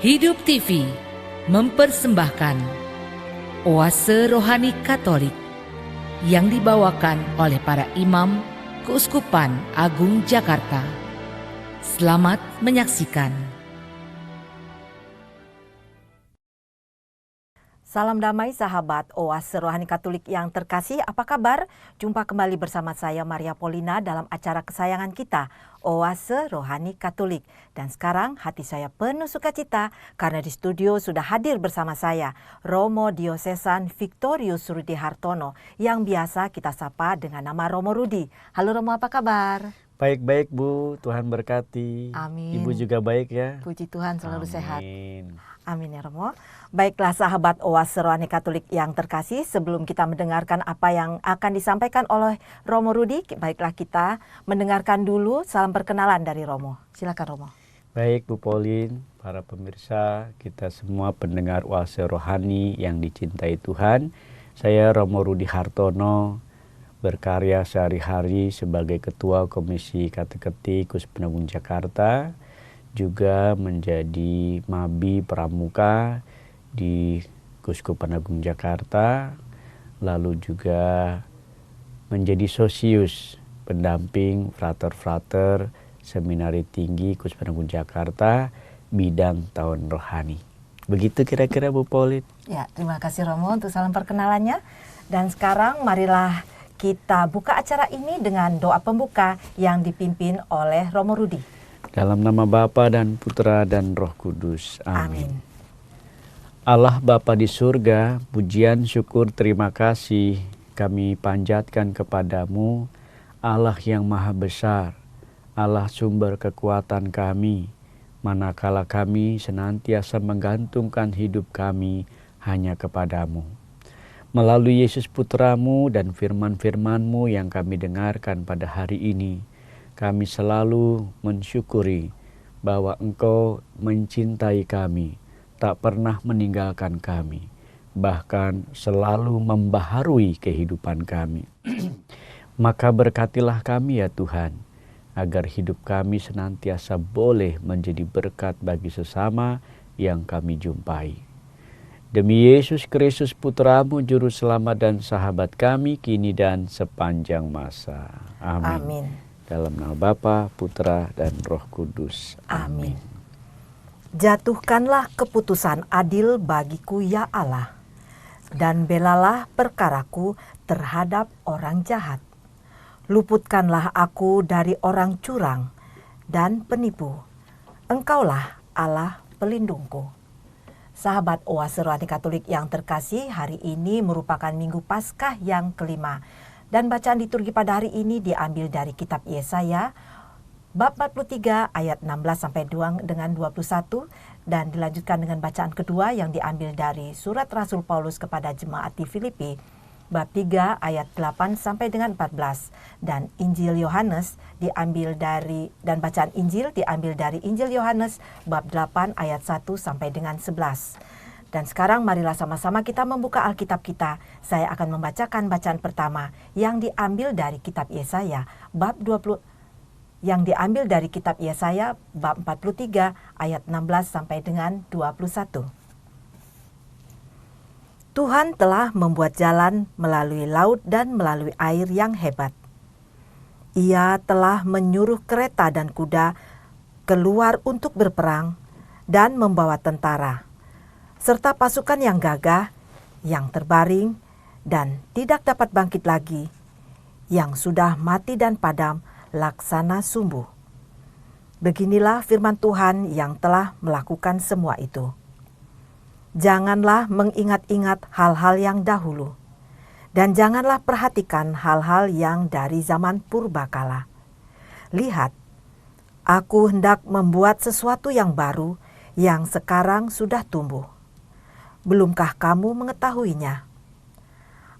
Hidup TV mempersembahkan Oase Rohani Katolik yang dibawakan oleh para imam Keuskupan Agung Jakarta. Selamat menyaksikan. Salam damai sahabat Oase Rohani Katolik yang terkasih, apa kabar? Jumpa kembali bersama saya Maria Polina dalam acara kesayangan kita, Oase Rohani Katolik. Dan sekarang hati saya penuh sukacita karena di studio sudah hadir bersama saya Romo Diosesan Victorius Rudi Hartono yang biasa kita sapa dengan nama Romo Rudi. Halo Romo, apa kabar? Baik-baik Bu, Tuhan berkati. Amin. Ibu juga baik ya. Puji Tuhan, selalu sehat. Amin. Amin ya Romo. Baiklah sahabat Oase Rohani Katolik yang terkasih, sebelum kita mendengarkan apa yang akan disampaikan oleh Romo Rudi, baiklah kita mendengarkan dulu salam perkenalan dari Romo. Silakan Romo. Baik Bu Pauline, para pemirsa, kita semua pendengar Oase Rohani yang dicintai Tuhan. Saya Romo Rudi Hartono, berkarya sehari-hari sebagai Ketua Komisi Kateketi Keuskupan Agung Jakarta, juga menjadi Mabi Pramuka di Keuskupan Agung Jakarta, lalu juga menjadi Sosius, pendamping Frater-Frater Seminari Tinggi Keuskupan Agung Jakarta, bidang tahun rohani. Begitu kira-kira Bu Pauline. Ya, terima kasih Romo untuk salam perkenalannya. Dan sekarang marilah kita buka acara ini dengan doa pembuka yang dipimpin oleh Romo Rudi. Dalam nama Bapa dan Putra dan Roh Kudus. Amin. Amin. Allah Bapa di surga, pujian syukur terima kasih kami panjatkan kepadamu, Allah yang maha besar, Allah sumber kekuatan kami, manakala kami senantiasa menggantungkan hidup kami hanya kepadamu. Melalui Yesus Putramu dan firman-firman-Mu yang kami dengarkan pada hari ini, kami selalu mensyukuri bahwa Engkau mencintai kami, tak pernah meninggalkan kami, bahkan selalu membaharui kehidupan kami. Maka berkatilah kami ya Tuhan, agar hidup kami senantiasa boleh menjadi berkat bagi sesama yang kami jumpai. Demi Yesus Kristus Putramu, Juru Selamat dan Sahabat kami, kini dan sepanjang masa. Amin. Amin. Dalam nama Bapa, Putra, dan Roh Kudus. Amin. Jatuhkanlah keputusan adil bagiku ya Allah, dan belalah perkaraku terhadap orang jahat. Luputkanlah aku dari orang curang dan penipu. Engkaulah Allah pelindungku. Sahabat Oase Rohani Katolik yang terkasih, hari ini merupakan Minggu Paskah yang kelima. Dan bacaan liturgi pada hari ini diambil dari kitab Yesaya bab 43 ayat 16 sampai dengan 21 dan dilanjutkan dengan bacaan kedua yang diambil dari surat Rasul Paulus kepada jemaat di Filipi bab 3 ayat 8 sampai dengan 14 dan Injil Yohanes diambil dari dan bacaan Injil diambil dari Injil Yohanes bab 8 ayat 1 sampai dengan 11. Dan sekarang marilah sama-sama kita membuka Alkitab kita. Saya akan membacakan bacaan pertama yang diambil dari kitab Yesaya bab 20 yang diambil dari kitab Yesaya bab 43 ayat 16 sampai dengan 21. Tuhan telah membuat jalan melalui laut dan melalui air yang hebat. Ia telah menyuruh kereta dan kuda keluar untuk berperang dan membawa tentara, serta pasukan yang gagah, yang terbaring, dan tidak dapat bangkit lagi, yang sudah mati dan padam laksana sumbu. Beginilah firman Tuhan yang telah melakukan semua itu. Janganlah mengingat-ingat hal-hal yang dahulu, dan janganlah perhatikan hal-hal yang dari zaman purbakala. Lihat, aku hendak membuat sesuatu yang baru, yang sekarang sudah tumbuh. Belumkah kamu mengetahuinya?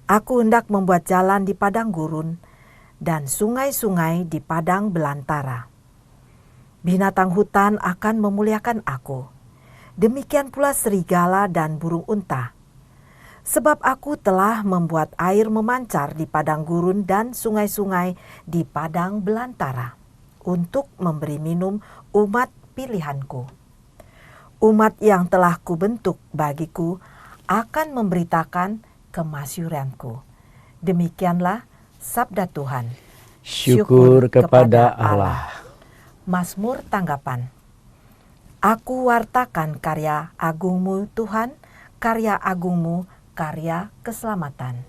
Aku hendak membuat jalan di padang gurun dan sungai-sungai di padang belantara. Binatang hutan akan memuliakan aku, demikian pula serigala dan burung unta. Sebab aku telah membuat air memancar di padang gurun dan sungai-sungai di padang belantara, untuk memberi minum umat pilihanku. Umat yang telah kubentuk bagiku akan memberitakan kemasyuranku. Demikianlah sabda Tuhan. Syukur kepada Allah. Mazmur tanggapan. Aku wartakan karya agungmu Tuhan, karya agungmu, karya keselamatan.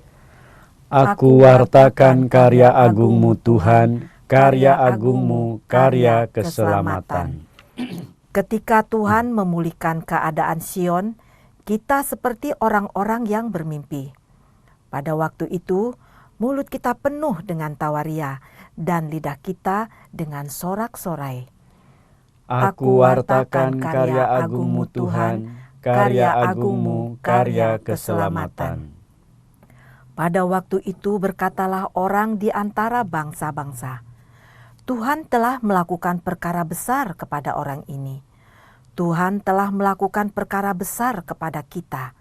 Aku wartakan karya agungmu Tuhan, karya agungmu, karya keselamatan. Ketika Tuhan memulihkan keadaan Sion, kita seperti orang-orang yang bermimpi. Pada waktu itu, mulut kita penuh dengan tawaria dan lidah kita dengan sorak-sorai. Aku wartakan karya agungmu Tuhan, karya agungmu, karya keselamatan. Pada waktu itu berkatalah orang di antara bangsa-bangsa, Tuhan telah melakukan perkara besar kepada orang ini. Tuhan telah melakukan perkara besar kepada kita,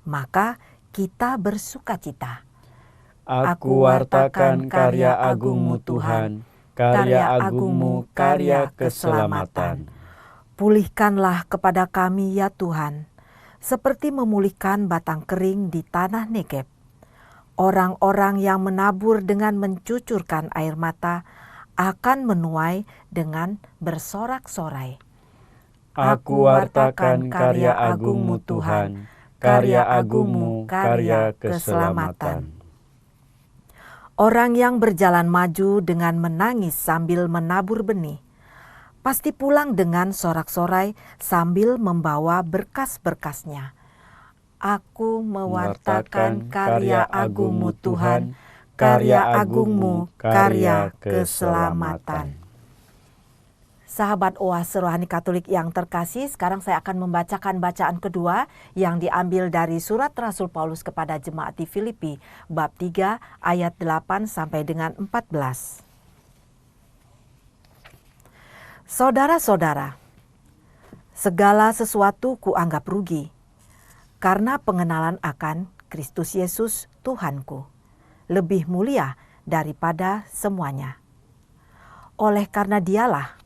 maka kita bersukacita. Aku wartakan karya agungmu Tuhan, karya agungmu, karya keselamatan. Pulihkanlah kepada kami ya Tuhan, seperti memulihkan batang kering di tanah Negeb. Orang-orang yang menabur dengan mencucurkan air mata akan menuai dengan bersorak-sorai. Aku wartakan karya agungmu Tuhan, karya agungmu, karya keselamatan. Orang yang berjalan maju dengan menangis sambil menabur benih, pasti pulang dengan sorak-sorai sambil membawa berkas-berkasnya. Aku mewartakan karya agungmu Tuhan, karya agungmu, karya keselamatan. Sahabat Oase Rohani Katolik yang terkasih, sekarang saya akan membacakan bacaan kedua yang diambil dari surat Rasul Paulus kepada jemaat di Filipi, bab 3 ayat 8 sampai dengan 14. Saudara-saudara, segala sesuatu kuanggap rugi, karena pengenalan akan Kristus Yesus Tuhanku, lebih mulia daripada semuanya. Oleh karena dialah,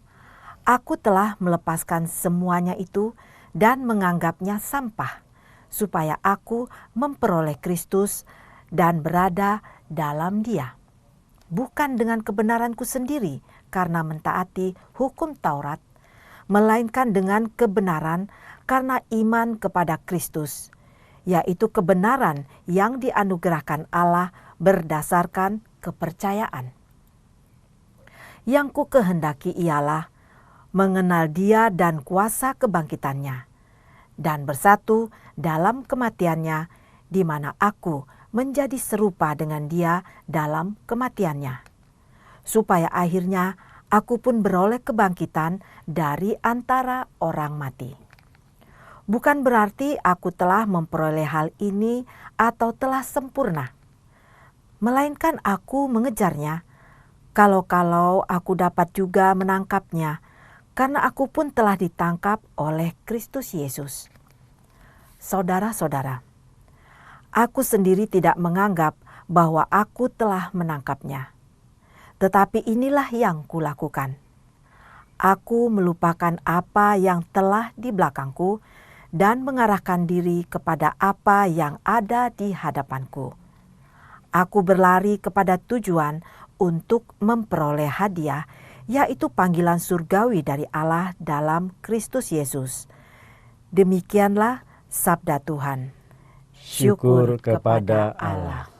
aku telah melepaskan semuanya itu dan menganggapnya sampah, supaya aku memperoleh Kristus dan berada dalam Dia. Bukan dengan kebenaranku sendiri karena mentaati hukum Taurat, melainkan dengan kebenaran karena iman kepada Kristus, yaitu kebenaran yang dianugerahkan Allah berdasarkan kepercayaan. Yang ku kehendaki ialah mengenal Dia dan kuasa kebangkitannya, dan bersatu dalam kematiannya, di mana aku menjadi serupa dengan Dia dalam kematiannya, supaya akhirnya aku pun beroleh kebangkitan dari antara orang mati. Bukan berarti aku telah memperoleh hal ini atau telah sempurna, melainkan aku mengejarnya, kalau-kalau aku dapat juga menangkapnya, karena aku pun telah ditangkap oleh Kristus Yesus. Saudara-saudara, aku sendiri tidak menganggap bahwa aku telah menangkapnya, tetapi inilah yang kulakukan. Aku melupakan apa yang telah di belakangku dan mengarahkan diri kepada apa yang ada di hadapanku. Aku berlari kepada tujuan untuk memperoleh hadiah, yaitu panggilan surgawi dari Allah dalam Kristus Yesus. Demikianlah sabda Tuhan. Syukur kepada Allah.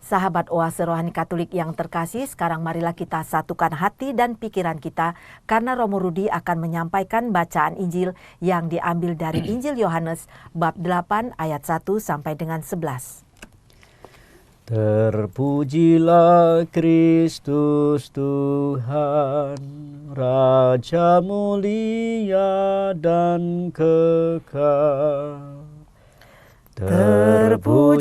Sahabat Oase Rohani Katolik yang terkasih, sekarang marilah kita satukan hati dan pikiran kita, karena Romo Rudi akan menyampaikan bacaan Injil yang diambil dari Injil Yohanes bab 8 ayat 1 sampai dengan 11. Terpujilah Kristus Tuhan, Raja mulia dan kekal. Terpujilah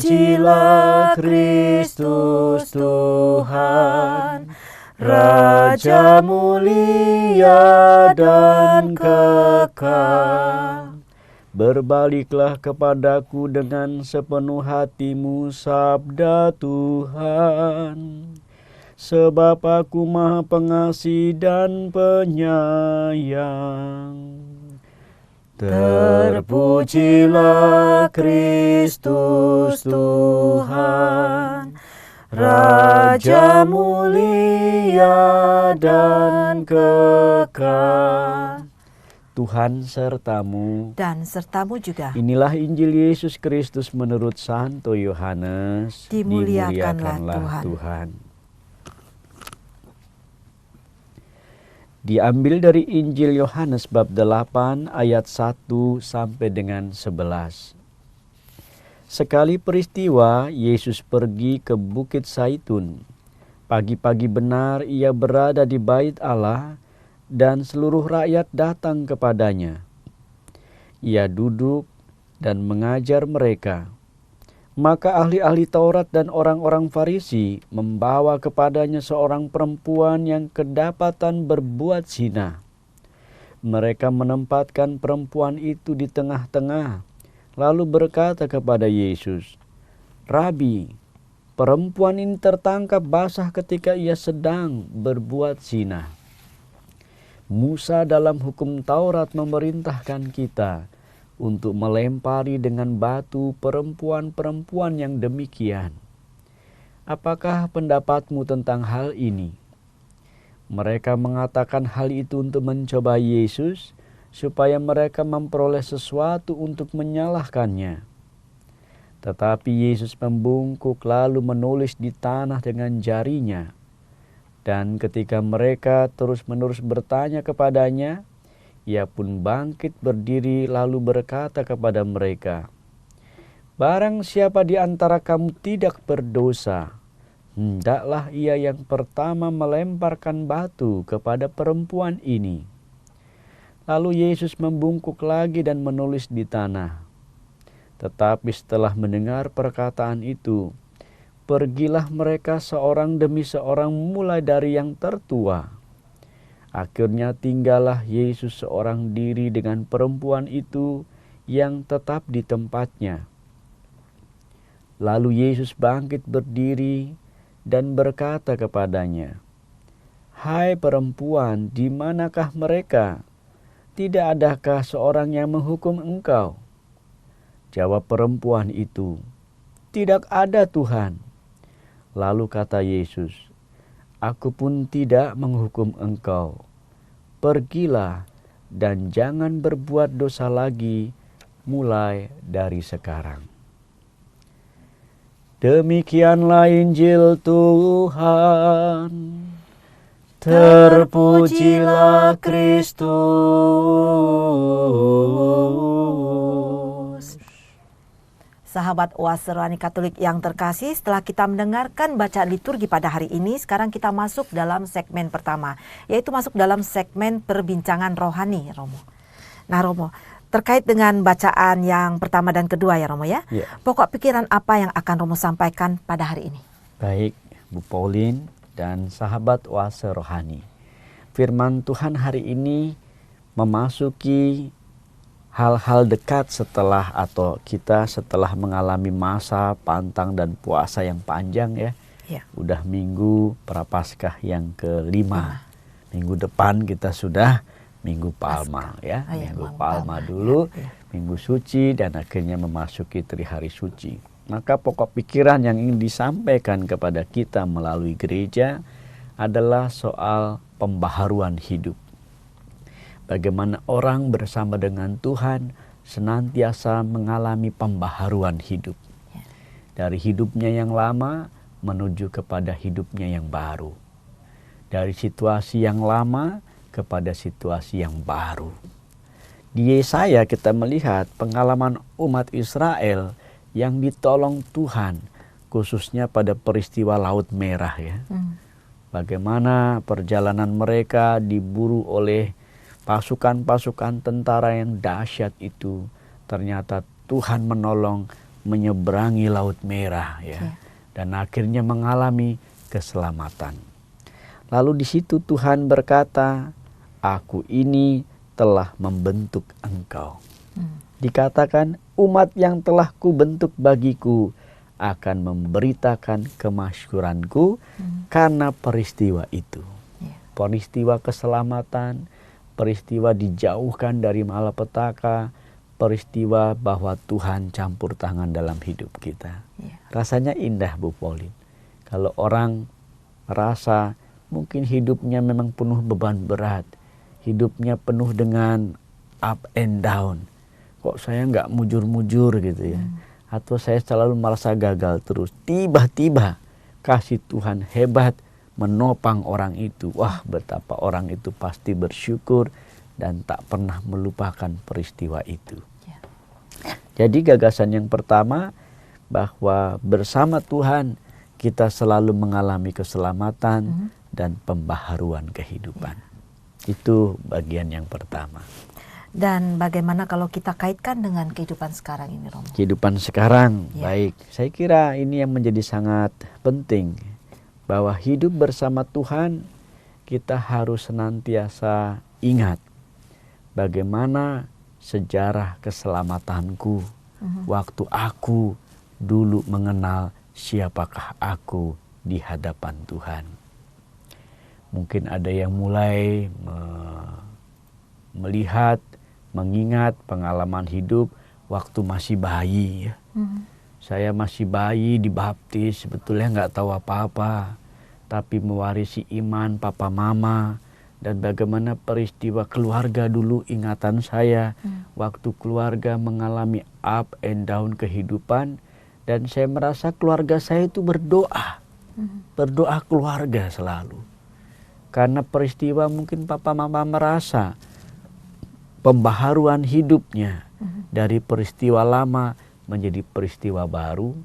Kristus Tuhan, Raja mulia dan kekal. Berbaliklah kepadaku dengan sepenuh hatimu, sabda Tuhan. Sebab aku Maha Pengasih dan Penyayang. Terpujilah Kristus Tuhan, Raja mulia dan kekal. Tuhan sertamu. Dan sertamu juga. Inilah Injil Yesus Kristus menurut Santo Yohanes. Dimuliakanlah Tuhan. Diambil dari Injil Yohanes bab 8 ayat 1 sampai dengan 11. Sekali peristiwa Yesus pergi ke Bukit Zaitun. Pagi-pagi benar ia berada di bait Allah dan seluruh rakyat datang kepadanya. Ia duduk dan mengajar mereka. Maka ahli-ahli Taurat dan orang-orang Farisi membawa kepadanya seorang perempuan yang kedapatan berbuat zina. Mereka menempatkan perempuan itu di tengah-tengah, lalu berkata kepada Yesus, "Rabi, perempuan ini tertangkap basah ketika ia sedang berbuat zina. Musa dalam hukum Taurat memerintahkan kita untuk melempari dengan batu perempuan-perempuan yang demikian. Apakah pendapatmu tentang hal ini?" Mereka mengatakan hal itu untuk mencoba Yesus, supaya mereka memperoleh sesuatu untuk menyalahkannya. Tetapi Yesus membungkuk lalu menulis di tanah dengan jarinya. Dan ketika mereka terus-menerus bertanya kepadanya, ia pun bangkit berdiri lalu berkata kepada mereka, "Barang siapa di antara kamu tidak berdosa, hendaklah ia yang pertama melemparkan batu kepada perempuan ini." Lalu Yesus membungkuk lagi dan menulis di tanah. Tetapi setelah mendengar perkataan itu, pergilah mereka seorang demi seorang mulai dari yang tertua. Akhirnya tinggallah Yesus seorang diri dengan perempuan itu yang tetap di tempatnya. Lalu Yesus bangkit berdiri dan berkata kepadanya, "Hai perempuan, di manakah mereka? Tidak adakah seorang yang menghukum engkau?" Jawab perempuan itu, "Tidak ada, Tuhan." Lalu kata Yesus, "Aku pun tidak menghukum engkau. Pergilah dan jangan berbuat dosa lagi mulai dari sekarang." Demikianlah Injil Tuhan. Terpujilah Kristus. Sahabat Oase Rohani Katolik yang terkasih, setelah kita mendengarkan bacaan liturgi pada hari ini, sekarang kita masuk dalam segmen pertama, yaitu masuk dalam segmen perbincangan rohani, Romo. Nah, Romo, terkait dengan bacaan yang pertama dan kedua ya, Romo ya. Pokok pikiran apa yang akan Romo sampaikan pada hari ini? Baik, Bu Pauline dan sahabat Oase Rohani. Firman Tuhan hari ini memasuki hal-hal dekat setelah mengalami masa pantang dan puasa yang panjang ya. Udah minggu Prapaskah yang ke-5. Minggu depan kita sudah Minggu Palma ya. Minggu Palma dulu, Minggu Suci, dan akhirnya memasuki Trihari Suci. Maka pokok pikiran yang ingin disampaikan kepada kita melalui gereja adalah soal pembaharuan hidup. Bagaimana orang bersama dengan Tuhan senantiasa mengalami pembaharuan hidup. Dari hidupnya yang lama menuju kepada hidupnya yang baru. Dari situasi yang lama kepada situasi yang baru. Di Yesaya kita melihat pengalaman umat Israel yang ditolong Tuhan, khususnya pada peristiwa Laut Merah ya. Bagaimana perjalanan mereka diburu oleh pasukan-pasukan tentara yang dahsyat itu, ternyata Tuhan menolong menyeberangi Laut Merah ya. Dan akhirnya mengalami keselamatan. Lalu di situ Tuhan berkata, "Aku ini telah membentuk engkau." Dikatakan umat yang telah kubentuk bagiku akan memberitakan kemasyhuranku karena peristiwa itu. Peristiwa keselamatan, peristiwa dijauhkan dari malapetaka, peristiwa bahwa Tuhan campur tangan dalam hidup kita. Rasanya indah, Bu Pauline. Kalau orang merasa mungkin hidupnya memang penuh beban berat, hidupnya penuh dengan up and down, kok saya nggak mujur-mujur gitu ya, atau saya selalu merasa gagal terus, tiba-tiba kasih Tuhan hebat menopang orang itu. Wah, betapa orang itu pasti bersyukur dan tak pernah melupakan peristiwa itu. Jadi gagasan yang pertama, bahwa bersama Tuhan kita selalu mengalami keselamatan dan pembaharuan kehidupan. Itu bagian yang pertama. Dan bagaimana kalau kita kaitkan dengan kehidupan sekarang ini, Romo? Kehidupan sekarang, baik. Saya kira ini yang menjadi sangat penting. Bahwa hidup bersama Tuhan, kita harus senantiasa ingat bagaimana sejarah keselamatanku waktu aku dulu mengenal siapakah aku di hadapan Tuhan. Mungkin ada yang mulai melihat, mengingat pengalaman hidup waktu masih bayi. Saya masih bayi dibaptis, sebetulnya nggak tahu apa-apa, tapi mewarisi iman papa mama. Dan bagaimana peristiwa keluarga dulu, ingatan saya waktu keluarga mengalami up and down kehidupan. Dan saya merasa keluarga saya itu berdoa, berdoa keluarga selalu. Karena peristiwa mungkin papa mama merasa pembaharuan hidupnya dari peristiwa lama menjadi peristiwa baru.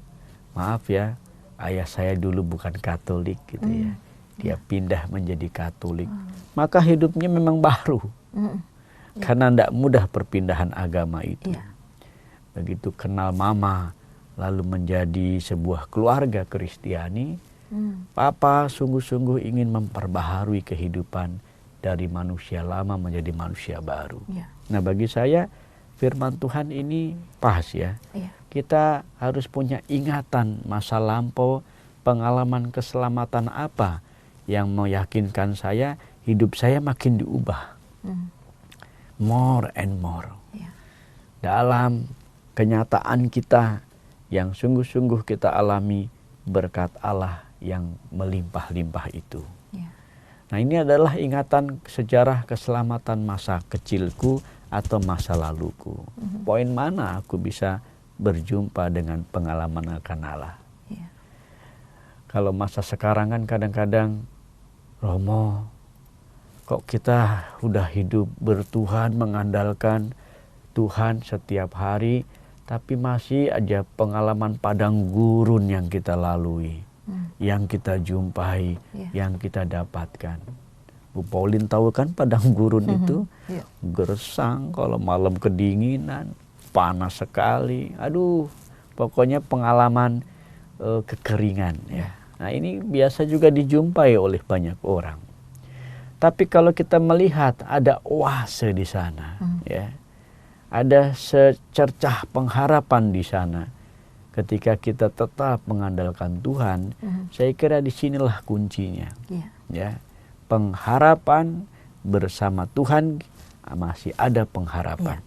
Maaf ya, ayah saya dulu bukan Katolik gitu ya. Dia pindah menjadi Katolik. Maka hidupnya memang baru. Karena tidak mudah perpindahan agama itu. Begitu kenal mama, lalu menjadi sebuah keluarga Kristiani, papa sungguh-sungguh ingin memperbaharui kehidupan dari manusia lama menjadi manusia baru. Nah, bagi saya firman Tuhan ini pas ya. Kita harus punya ingatan masa lampau, pengalaman keselamatan apa yang meyakinkan saya hidup saya makin diubah. More and more. Dalam kenyataan kita yang sungguh-sungguh kita alami berkat Allah yang melimpah-limpah itu. Nah, ini adalah ingatan sejarah keselamatan masa kecilku atau masa laluku. Poin mana aku bisa berjumpa dengan pengalaman akan Allah. Kalau masa sekarang kan kadang-kadang, Romo, kok kita udah hidup bertuhan, mengandalkan Tuhan setiap hari, tapi masih aja pengalaman padang gurun yang kita lalui, yang kita jumpai, yang kita dapatkan. Bu Pauline tahu kan padang gurun itu gersang, kalau malam kedinginan, panas sekali. Aduh, pokoknya pengalaman kekeringan ya. Nah, ini biasa juga dijumpai oleh banyak orang. Tapi kalau kita melihat ada oase di sana, ya, ada secercah pengharapan di sana. Ketika kita tetap mengandalkan Tuhan, saya kira disinilah kuncinya. Ya, pengharapan bersama Tuhan, masih ada pengharapan.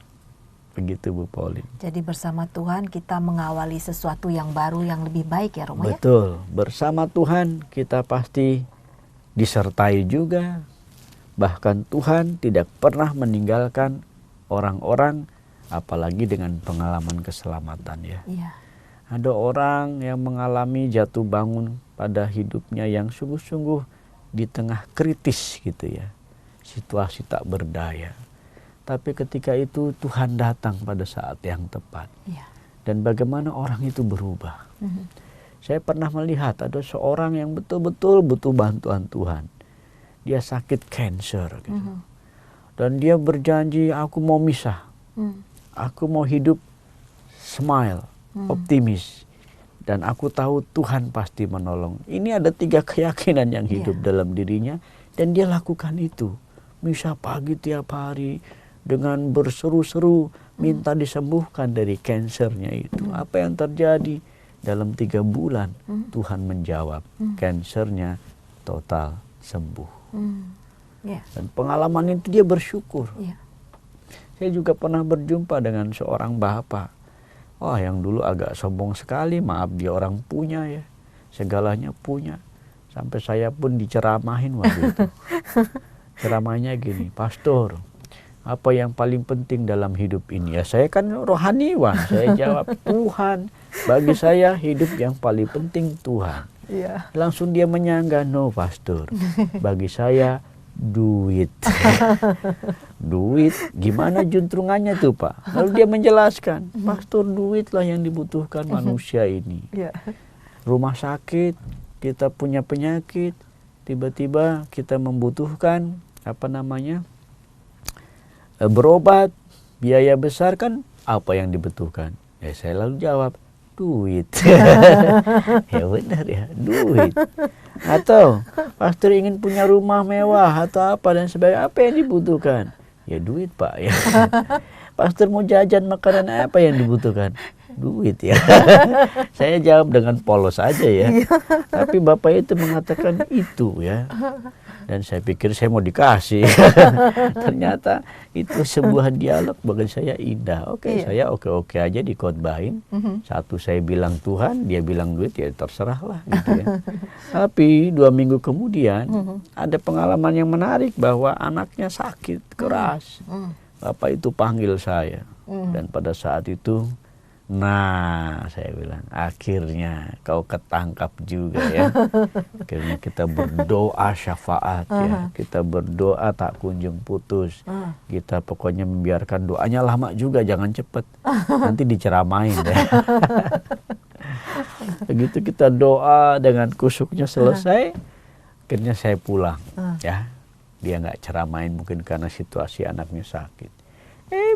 Begitu Bu Pauline. Jadi bersama Tuhan kita mengawali sesuatu yang baru, yang lebih baik ya Romo. Betul, bersama Tuhan kita pasti disertai juga. Bahkan Tuhan tidak pernah meninggalkan orang-orang, apalagi dengan pengalaman keselamatan ya. Ada orang yang mengalami jatuh bangun pada hidupnya yang sungguh-sungguh di tengah kritis gitu ya. Situasi tak berdaya. Tapi ketika itu Tuhan datang pada saat yang tepat. Dan bagaimana orang itu berubah. Saya pernah melihat ada seorang yang betul-betul butuh bantuan Tuhan. Dia sakit cancer gitu. Dan dia berjanji, aku mau misah. Aku mau hidup smile, optimis. Dan aku tahu Tuhan pasti menolong. Ini ada 3 keyakinan yang hidup dalam dirinya. Dan dia lakukan itu. Misah pagi tiap hari. Dengan berseru-seru minta disembuhkan dari kansernya itu. Apa yang terjadi? Dalam 3 bulan Tuhan menjawab, kansernya total sembuh. Ya. Dan pengalaman itu dia bersyukur. Ya. Saya juga pernah berjumpa dengan seorang bapak. Wah, yang dulu agak sombong sekali, maaf dia orang punya ya. Segalanya punya. Sampai saya pun diceramahin waktu itu. Ceramahnya gini, "Pastor, apa yang paling penting dalam hidup ini?" Ya saya kan rohaniwan, saya jawab, "Tuhan, bagi saya hidup yang paling penting Tuhan." Ya. Langsung dia menyangga, "No pastor, bagi saya duit." Duit, gimana juntrungannya tuh Pak? Lalu dia menjelaskan, "Pastor, duitlah yang dibutuhkan manusia ini. Ya. Rumah sakit, kita punya penyakit, tiba-tiba kita membutuhkan berobat, biaya besar kan apa yang dibutuhkan?" Ya saya lalu jawab, duit. Ya benar ya, duit. Atau pastor ingin punya rumah mewah atau apa dan sebagainya, apa yang dibutuhkan? Ya duit Pak ya. Pastor mau jajan makanan, apa yang dibutuhkan? Duit ya. Saya jawab dengan polos aja ya. Tapi bapak itu mengatakan itu ya. Dan saya pikir saya mau dikasih. Ternyata itu sebuah dialog bagi saya indah. Oke, saya oke-oke aja dikhotbahin. Satu saya bilang Tuhan, dia bilang duit, ya terserahlah gitu ya. Tapi 2 minggu kemudian ada pengalaman yang menarik bahwa anaknya sakit keras. Bapak itu panggil saya. Dan pada saat itu, nah, saya bilang, akhirnya kau ketangkap juga ya. Akhirnya kita berdoa syafaat ya. Kita berdoa tak kunjung putus. Kita pokoknya membiarkan doanya lama juga, jangan cepet. Nanti diceramain ya. Begitu kita doa dengan kusuknya selesai, akhirnya saya pulang ya. Dia nggak ceramain mungkin karena situasi anaknya sakit.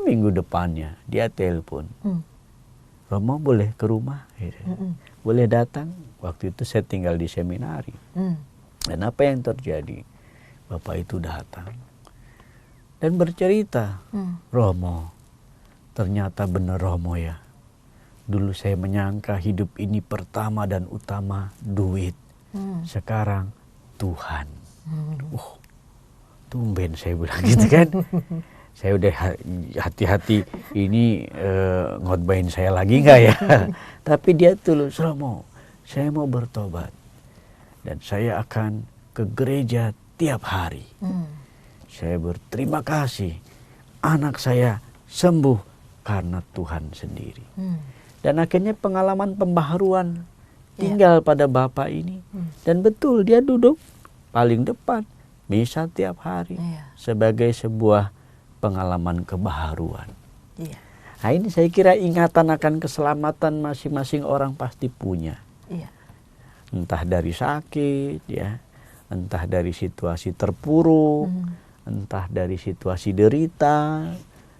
Minggu depannya dia telepon. "Romo boleh ke rumah?" Gitu. "Boleh datang." Waktu itu saya tinggal di seminari. Dan apa yang terjadi? Bapak itu datang dan bercerita, "Romo, ternyata benar Romo ya. Dulu saya menyangka hidup ini pertama dan utama duit. Sekarang Tuhan." Tumben saya bilang gitu kan. Saya udah hati-hati ini ngotbahin saya lagi nggak ya. Tapi dia tulus, "Romo, saya mau bertobat. Dan saya akan ke gereja tiap hari. Saya berterima kasih anak saya sembuh karena Tuhan sendiri." Dan akhirnya pengalaman pembaharuan tinggal pada bapak ini. Dan betul dia duduk paling depan. Misa tiap hari sebagai sebuah pengalaman kebaharuan. Nah ini saya kira ingatan akan keselamatan masing-masing orang pasti punya. Entah dari sakit ya, entah dari situasi terpuruk, entah dari situasi derita,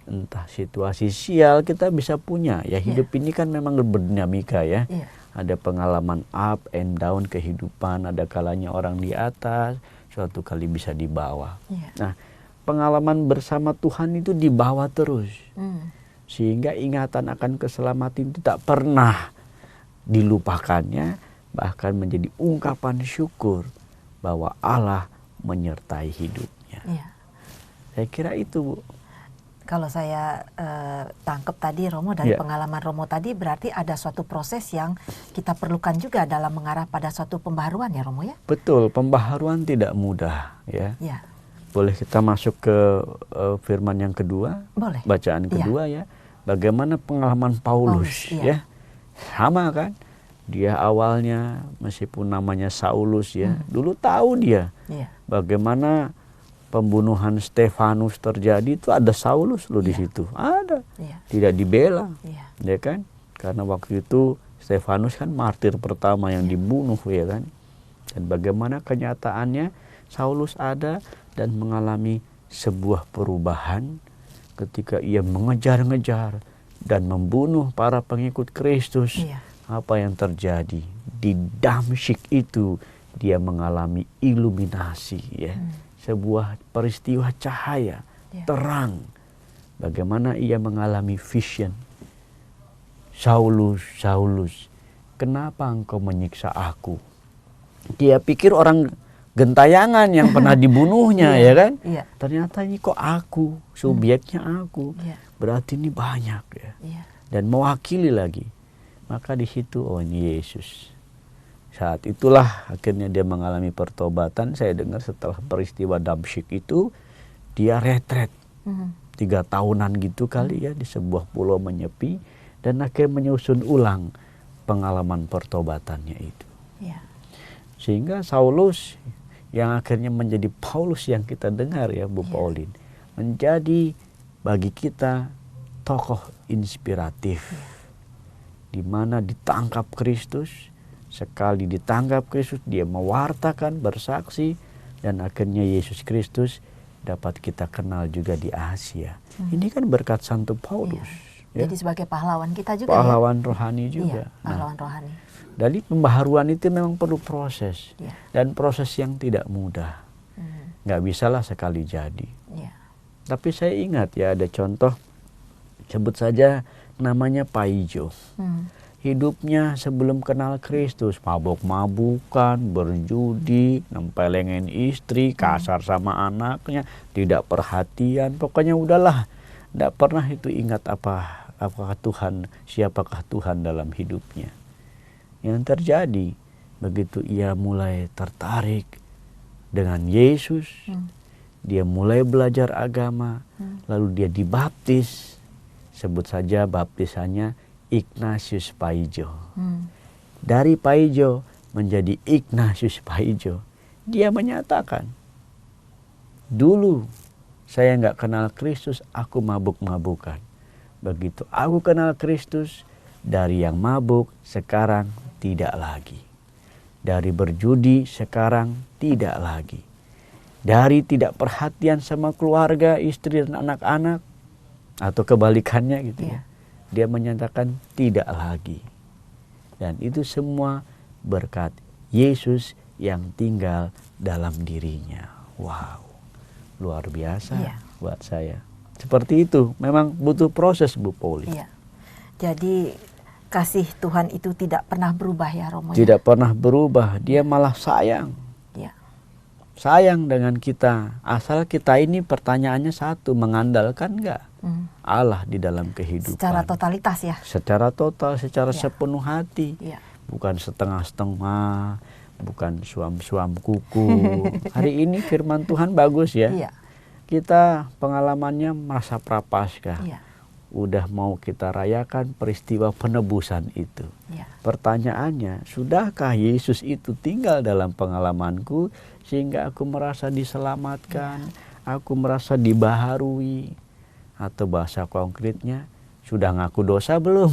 entah situasi sial, kita bisa punya. Ya hidup ini kan memang berdinamika ya. Ada pengalaman up and down kehidupan, ada kalanya orang di atas, suatu kali bisa di bawah. Nah, pengalaman bersama Tuhan itu di bawah terus. Sehingga ingatan akan keselamatan itu tak pernah dilupakannya, bahkan menjadi ungkapan syukur bahwa Allah menyertai hidupnya. Saya kira itu, Bu. Kalau saya tangkap tadi Romo dari pengalaman Romo tadi, berarti ada suatu proses yang kita perlukan juga dalam mengarah pada suatu pembaharuan ya Romo ya? Betul, pembaharuan tidak mudah ya. Boleh kita masuk ke firman yang kedua? Boleh. Bacaan kedua ya. Bagaimana pengalaman Paulus ya. Sama kan? Dia awalnya meskipun namanya Saulus ya, dulu tahu dia bagaimana pembunuhan Stefanus terjadi, itu ada Saulus loh di situ. Ada. Tidak dibela. Ya kan? Karena waktu itu Stefanus kan martir pertama yang dibunuh ya kan. Dan bagaimana kenyataannya Saulus ada dan mengalami sebuah perubahan ketika ia mengejar-ngejar dan membunuh para pengikut Kristus. Apa yang terjadi? Di Damsyik itu dia mengalami iluminasi ya. Sebuah peristiwa cahaya, terang. Bagaimana ia mengalami vision. "Saulus, Saulus, kenapa engkau menyiksa aku?" Dia pikir orang gentayangan yang pernah dibunuhnya, ya kan? Iya. Ternyata ini kok aku, subjeknya aku. Iya. Berarti ini banyak ya. Iya. Dan mewakili lagi. Maka di situ, oh ini Yesus. Saat itulah akhirnya dia mengalami pertobatan. Saya dengar setelah peristiwa Damsyik itu, dia retret. 3 tahunan gitu kali ya, di sebuah pulau menyepi. Dan akhirnya menyusun ulang pengalaman pertobatannya itu. Iya. Sehingga Saulus yang akhirnya menjadi Paulus yang kita dengar ya Bu Pauline, menjadi bagi kita tokoh inspiratif, di mana ditangkap Kristus. Sekali ditangkap Kristus, dia mewartakan, bersaksi, dan akhirnya Yesus Kristus dapat kita kenal juga di Asia. Ini kan berkat Santo Paulus. Ya. Jadi sebagai pahlawan kita juga, pahlawan rohani juga. Iya, pahlawan rohani. Dari pembaharuan itu memang perlu proses. Iya. Dan proses yang tidak mudah. Nggak bisalah sekali jadi. Iya. Tapi saya ingat ya, ada contoh, sebut saja namanya Paijo. Hidupnya sebelum kenal Kristus, mabuk-mabukan, berjudi, nempelengin istri, kasar sama anaknya, tidak perhatian, pokoknya udahlah. Tidak pernah itu ingat apakah Tuhan, siapakah Tuhan dalam hidupnya. Yang terjadi, begitu ia mulai tertarik dengan Yesus, dia mulai belajar agama, lalu dia dibaptis, sebut saja baptisannya Ignatius Paijo. Dari Paijo menjadi Ignatius Paijo, dia menyatakan, dulu saya nggak kenal Kristus, aku mabuk-mabukan. Begitu aku kenal Kristus, dari yang mabuk sekarang tidak lagi. Dari berjudi sekarang tidak lagi. Dari tidak perhatian sama keluarga, istri dan anak-anak, atau kebalikannya gitu ya. Dia menyatakan tidak lagi. Dan itu semua berkat Yesus yang tinggal dalam dirinya. Wow, luar biasa buat saya. Seperti itu, memang butuh proses Bu Pauline. Iya. Jadi kasih Tuhan itu tidak pernah berubah ya Romo. Tidak pernah berubah, dia malah sayang. Iya. Sayang dengan kita. Asal kita ini pertanyaannya satu, mengandalkan enggak Allah di dalam kehidupan. Secara totalitas ya. Secara total, secara sepenuh hati. Iya. Bukan setengah-setengah, bukan suam-suam kuku. Hari ini firman Tuhan bagus ya. Iya. Kita pengalamannya masa prapaskah. Iya. Udah mau kita rayakan peristiwa penebusan itu. Iya. Pertanyaannya, sudahkah Yesus itu tinggal dalam pengalamanku sehingga aku merasa diselamatkan, aku merasa dibaharui, atau bahasa konkretnya, sudah ngaku dosa belum?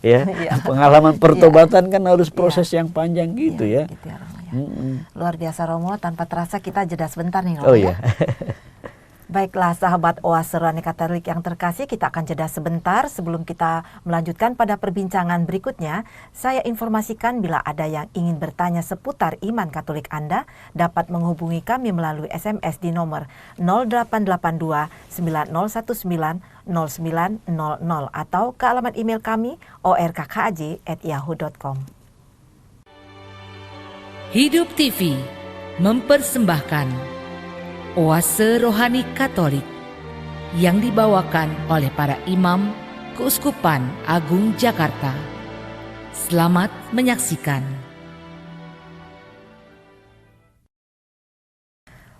Ya, pengalaman pertobatan kan harus proses yang panjang gitu ya. Gitu ya Romo, ya. Luar biasa Romo, tanpa terasa kita jeda sebentar nih Romo. Oh iya. Baiklah sahabat Oase Rohani Katolik yang terkasih, kita akan jeda sebentar. Sebelum kita melanjutkan pada perbincangan berikutnya, saya informasikan bila ada yang ingin bertanya seputar iman Katolik Anda, dapat menghubungi kami melalui SMS di nomor 0882 9019 0900 atau ke alamat email kami orkkaj@yahoo.com. Hidup TV mempersembahkan Oase Rohani Katolik yang dibawakan oleh para imam Keuskupan Agung Jakarta. Selamat menyaksikan.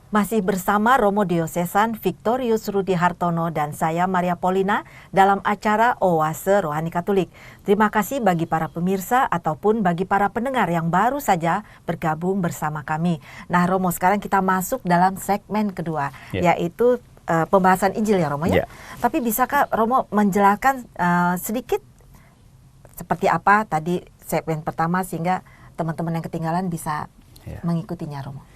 Masih bersama Romo Diosesan Victorius Rudi Hartono dan saya Maria Paulina dalam acara Oase Rohani Katolik. Terima kasih bagi para pemirsa ataupun bagi para pendengar yang baru saja bergabung bersama kami. Nah Romo, sekarang kita masuk dalam segmen kedua, yaitu pembahasan Injil ya Romo ya. Tapi bisakah Romo menjelaskan sedikit seperti apa tadi segmen pertama sehingga teman-teman yang ketinggalan bisa mengikutinya Romo?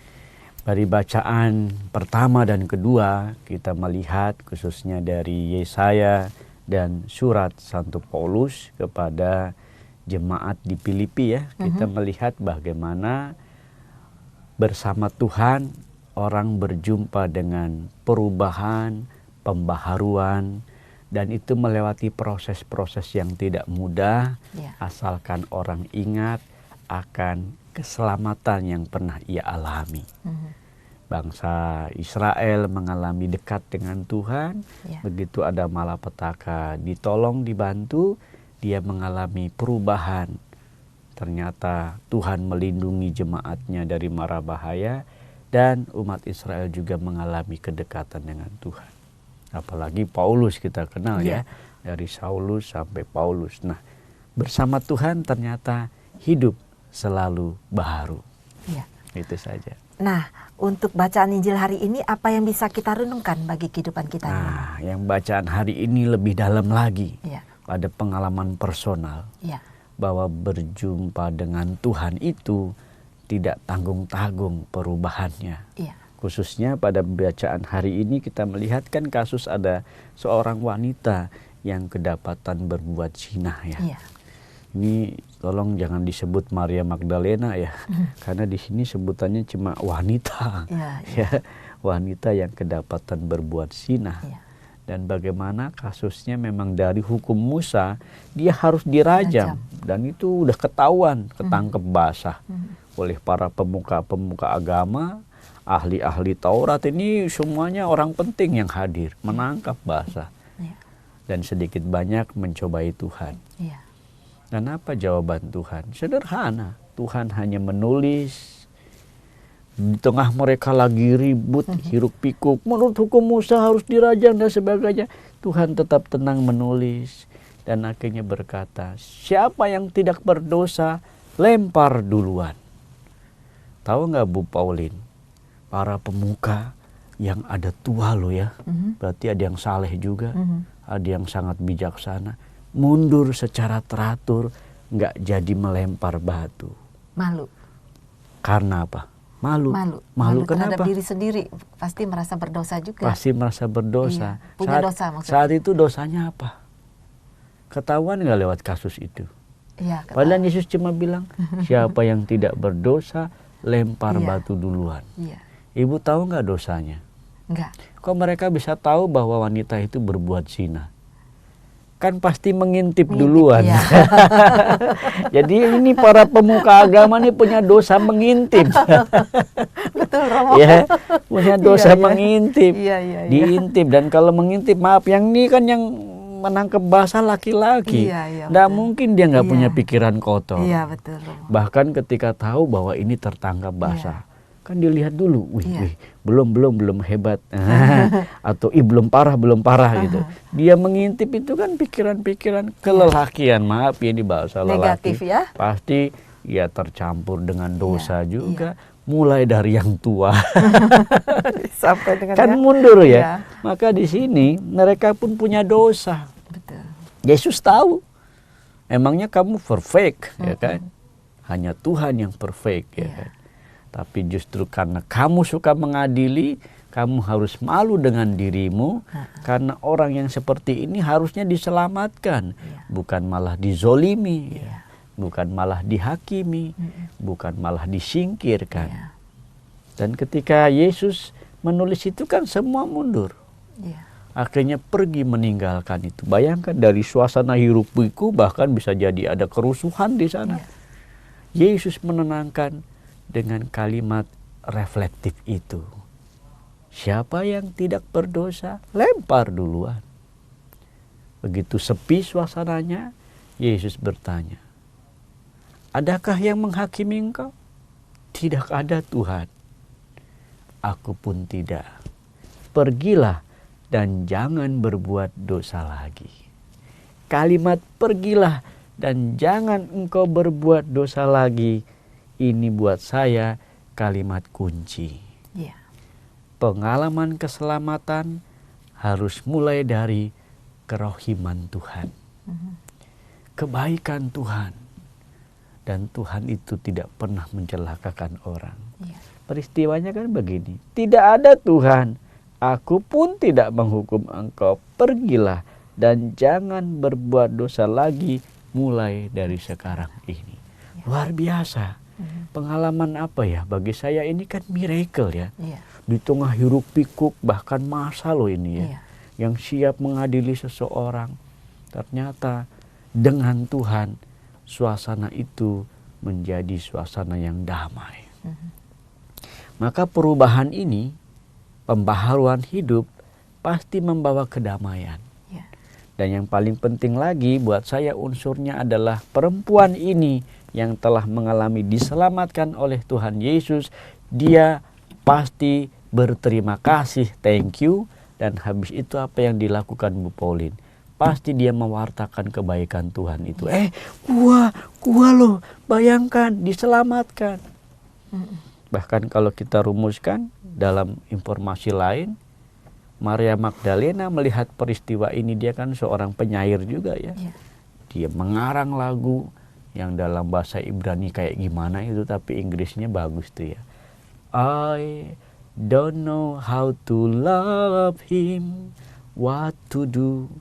Dari bacaan pertama dan kedua kita melihat khususnya dari Yesaya dan surat Santo Paulus kepada jemaat di Filipi ya. Kita melihat bagaimana bersama Tuhan orang berjumpa dengan perubahan, pembaharuan, dan itu melewati proses-proses yang tidak mudah, asalkan orang ingat akan keselamatan yang pernah ia alami. Bangsa Israel mengalami dekat dengan Tuhan, begitu ada malapetaka, ditolong, dibantu, dia mengalami perubahan. Ternyata Tuhan melindungi jemaatnya dari mara bahaya, dan umat Israel juga mengalami kedekatan dengan Tuhan. Apalagi Paulus kita kenal ya, dari Saulus sampai Paulus. Nah, bersama Tuhan ternyata hidup selalu baharu. Itu saja. Nah, untuk bacaan Injil hari ini apa yang bisa kita renungkan bagi kehidupan kita? Nah, yang bacaan hari ini lebih dalam lagi pada pengalaman personal. Bahwa berjumpa dengan Tuhan itu tidak tanggung-tanggung perubahannya. Khususnya pada bacaan hari ini kita melihat kan kasus ada seorang wanita yang kedapatan berbuat zina ya. Ini tolong jangan disebut Maria Magdalena ya, karena di sini sebutannya cuma wanita, ya, wanita yang kedapatan berbuat zina. Dan bagaimana kasusnya memang dari hukum Musa dia harus dirajam, dan itu udah ketahuan, ketangkep basah oleh para pemuka-pemuka agama, ahli-ahli Taurat, ini semuanya orang penting yang hadir menangkap basah, dan sedikit banyak mencobai Tuhan. Dan apa jawaban Tuhan? Sederhana, Tuhan hanya menulis. Di tengah mereka lagi ribut, hiruk pikuk, menurut hukum Musa harus dirajam dan sebagainya, Tuhan tetap tenang menulis. Dan akhirnya berkata, siapa yang tidak berdosa, lempar duluan. Tahu nggak Bu Pauline, para pemuka yang ada tua loh ya, berarti ada yang saleh juga, ada yang sangat bijaksana, mundur secara teratur, nggak jadi melempar batu. Malu. Karena apa? Malu terhadap kenapa? diri sendiri, pasti merasa berdosa juga. Pasti merasa berdosa. Punya dosa maksudnya. Saat itu dosanya apa? Ketahuan nggak lewat kasus itu? Padahal Yesus cuma bilang, siapa yang tidak berdosa, lempar batu duluan. Ibu tahu nggak dosanya? Enggak. Kok mereka bisa tahu bahwa wanita itu berbuat zina? Kan pasti mengintip duluan. Jadi ini para pemuka agama ini punya dosa mengintip. Betul, Romo. Ya, punya dosa mengintip. Diintip, dan kalau mengintip, maaf, yang ini kan yang menangkap basah laki-laki. Nggak mungkin dia nggak punya pikiran kotor. Betul, Romo. Bahkan ketika tahu bahwa ini tertangkap basah, kan dilihat dulu, belum hebat, atau belum parah gitu. Dia mengintip itu kan pikiran-pikiran kelelakian, maaf ya, di bahasa lelaki. Negatif ya. Pasti ya tercampur dengan dosa juga, mulai dari yang tua. Sampai dengan kan mundur ya. Maka di sini mereka pun punya dosa. Betul. Yesus tahu, emangnya kamu perfect, ya kan? Hanya Tuhan yang perfect, ya kan? Tapi justru karena kamu suka mengadili, kamu harus malu dengan dirimu, karena orang yang seperti ini harusnya diselamatkan, bukan malah dizolimi, bukan malah dihakimi, bukan malah disingkirkan. Dan ketika Yesus menulis itu kan semua mundur. Akhirnya pergi meninggalkan itu. Bayangkan dari suasana hiruk pikuk, bahkan bisa jadi ada kerusuhan di sana. Yesus menenangkan dengan kalimat reflektif itu. Siapa yang tidak berdosa, lempar duluan. Begitu sepi suasananya, Yesus bertanya, adakah yang menghakimi engkau? Tidak ada, Tuhan. Aku pun tidak. Pergilah dan jangan berbuat dosa lagi. Kalimat pergilah dan jangan engkau berbuat dosa lagi, ini buat saya kalimat kunci. Pengalaman keselamatan harus mulai dari kerohiman Tuhan. Kebaikan Tuhan. Dan Tuhan itu tidak pernah mencelakakan orang. Peristiwanya kan begini. Tidak ada Tuhan, aku pun tidak menghukum engkau. Pergilah dan jangan berbuat dosa lagi mulai dari sekarang ini. Luar biasa. Pengalaman apa ya? Bagi saya ini kan miracle ya. Di tengah hiruk pikuk, bahkan masa loh ini ya. Yang siap mengadili seseorang. Ternyata dengan Tuhan suasana itu menjadi suasana yang damai. Maka perubahan ini, pembaharuan hidup, pasti membawa kedamaian. Ya. Dan yang paling penting lagi buat saya unsurnya adalah perempuan ini yang telah mengalami diselamatkan oleh Tuhan Yesus, dia pasti berterima kasih, thank you. Dan habis itu apa yang dilakukan Bu Pauline? Pasti dia mewartakan kebaikan Tuhan itu. Gua loh, bayangkan diselamatkan. Bahkan kalau kita rumuskan dalam informasi lain, Maria Magdalena melihat peristiwa ini, dia kan seorang penyair juga ya. Dia mengarang lagu yang dalam bahasa Ibrani kayak gimana itu, tapi Inggrisnya bagus tuh ya. I don't know how to love him, what to do,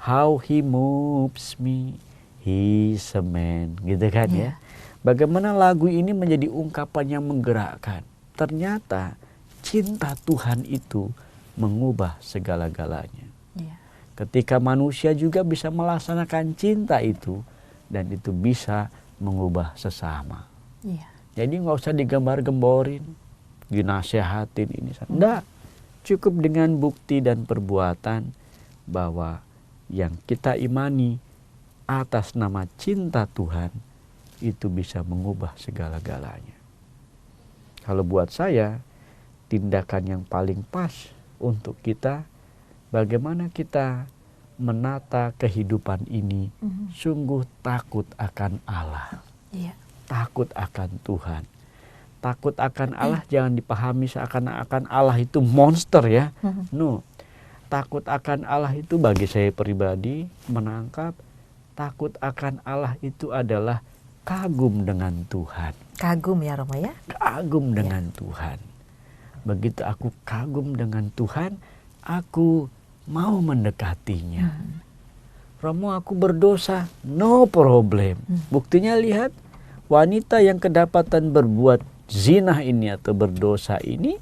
how he moves me, he's a man, gitu kan ya. Bagaimana lagu ini menjadi ungkapan yang menggerakkan. Ternyata cinta Tuhan itu mengubah segala-galanya. Ketika manusia juga bisa melaksanakan cinta itu, dan itu bisa mengubah sesama. Jadi nggak usah digembar-gemborin, dinasehatin ini. Enggak, cukup dengan bukti dan perbuatan bahwa yang kita imani atas nama cinta Tuhan itu bisa mengubah segala-galanya. Kalau buat saya, tindakan yang paling pas untuk kita, bagaimana kita menata kehidupan ini sungguh takut akan Allah, takut akan Tuhan. Takut akan Allah jangan dipahami seakan-akan Allah itu monster ya. No, takut akan Allah itu bagi saya pribadi menangkap takut akan Allah itu adalah kagum dengan Tuhan. Kagum ya Romo ya? Kagum dengan Tuhan. Begitu aku kagum dengan Tuhan, aku mau mendekatinya. Romo, aku berdosa, no problem. Buktinya lihat, wanita yang kedapatan berbuat zina ini atau berdosa ini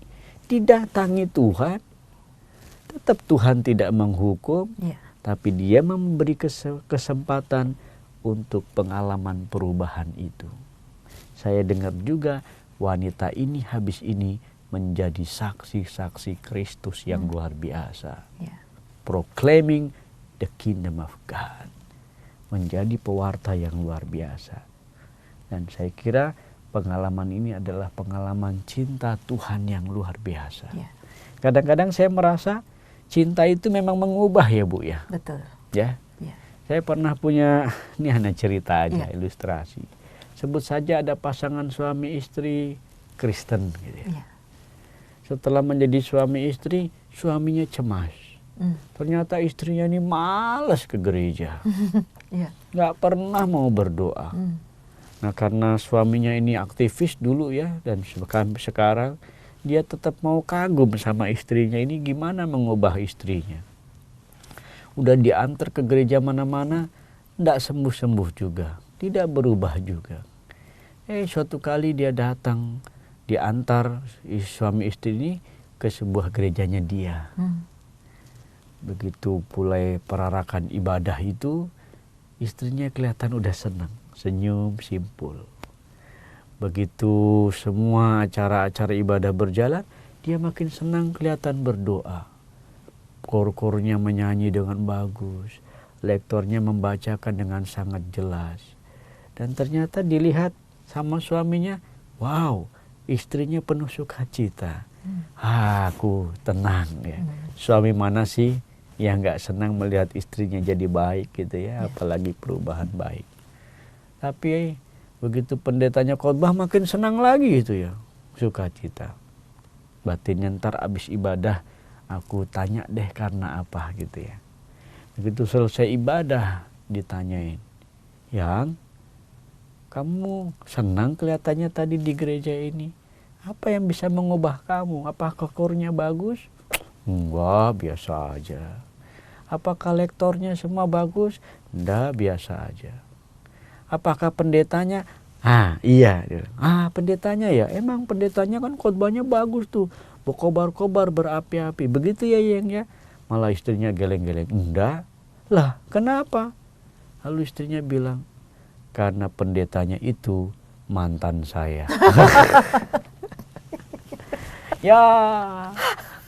didatangi Tuhan. Tetap Tuhan tidak menghukum, tapi dia memberi kesempatan untuk pengalaman perubahan itu. Saya dengar juga wanita ini habis ini menjadi saksi-saksi Kristus yang luar biasa. Proclaiming the kingdom of God. Menjadi pewarta yang luar biasa. Dan saya kira pengalaman ini adalah pengalaman cinta Tuhan yang luar biasa. Kadang-kadang saya merasa cinta itu memang mengubah ya Bu ya. Betul. Ya. Saya pernah punya, ini hanya cerita aja, ilustrasi. Sebut saja ada pasangan suami istri Kristen gitu ya. Setelah menjadi suami istri, suaminya cemas. Ternyata istrinya ini malas ke gereja. Nggak pernah mau berdoa. Nah karena suaminya ini aktivis dulu ya, dan sekarang dia tetap mau kagum sama istrinya ini, gimana mengubah istrinya. Udah diantar ke gereja mana-mana, tidak sembuh-sembuh juga, tidak berubah juga. Suatu kali dia datang, diantar suami istri ini ke sebuah gerejanya dia. Begitu mulai perarakan ibadah itu, istrinya kelihatan udah senang, senyum simpul. Begitu semua acara-acara ibadah berjalan, dia makin senang kelihatan berdoa. Kor-kornya menyanyi dengan bagus, lektornya membacakan dengan sangat jelas. Dan ternyata dilihat sama suaminya, wow, istrinya penuh sukacita. Aku tenang ya. Suami mana sih yang nggak senang melihat istrinya jadi baik gitu ya, apalagi perubahan baik. Tapi begitu pendetanya khotbah makin senang lagi gitu ya, sukacita. Batinnya ntar abis ibadah, aku tanya deh karena apa gitu ya. Begitu selesai ibadah ditanyain, yang kamu senang kelihatannya tadi di gereja ini. Apa yang bisa mengubah kamu? Apakah kornya bagus? Enggak, biasa aja. Apakah lektornya semua bagus? Enggak, biasa aja. Apakah pendetanya? Iya. Pendetanya ya, emang pendetanya kan khotbahnya bagus tuh. Berkobar-kobar, berapi-api. Begitu ya yang ya. Malah istrinya geleng-geleng. Enggak. Lah, kenapa? Lalu istrinya bilang, karena pendetanya itu mantan saya. Ya,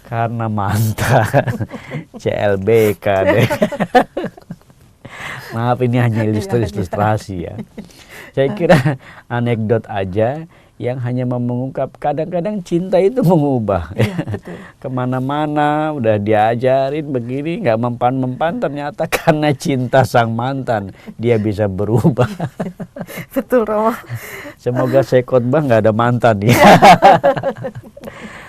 karena mantan. CLBK deh. Maaf, ini hanya ilustrasi ya. Saya kira anekdot aja yang hanya mengungkap kadang-kadang cinta itu mengubah. Kemana-mana udah diajarin begini nggak mempan-mempan, ternyata karena cinta sang mantan dia bisa berubah. Betul, Romo. Semoga saya khotbah nggak ada mantan ya.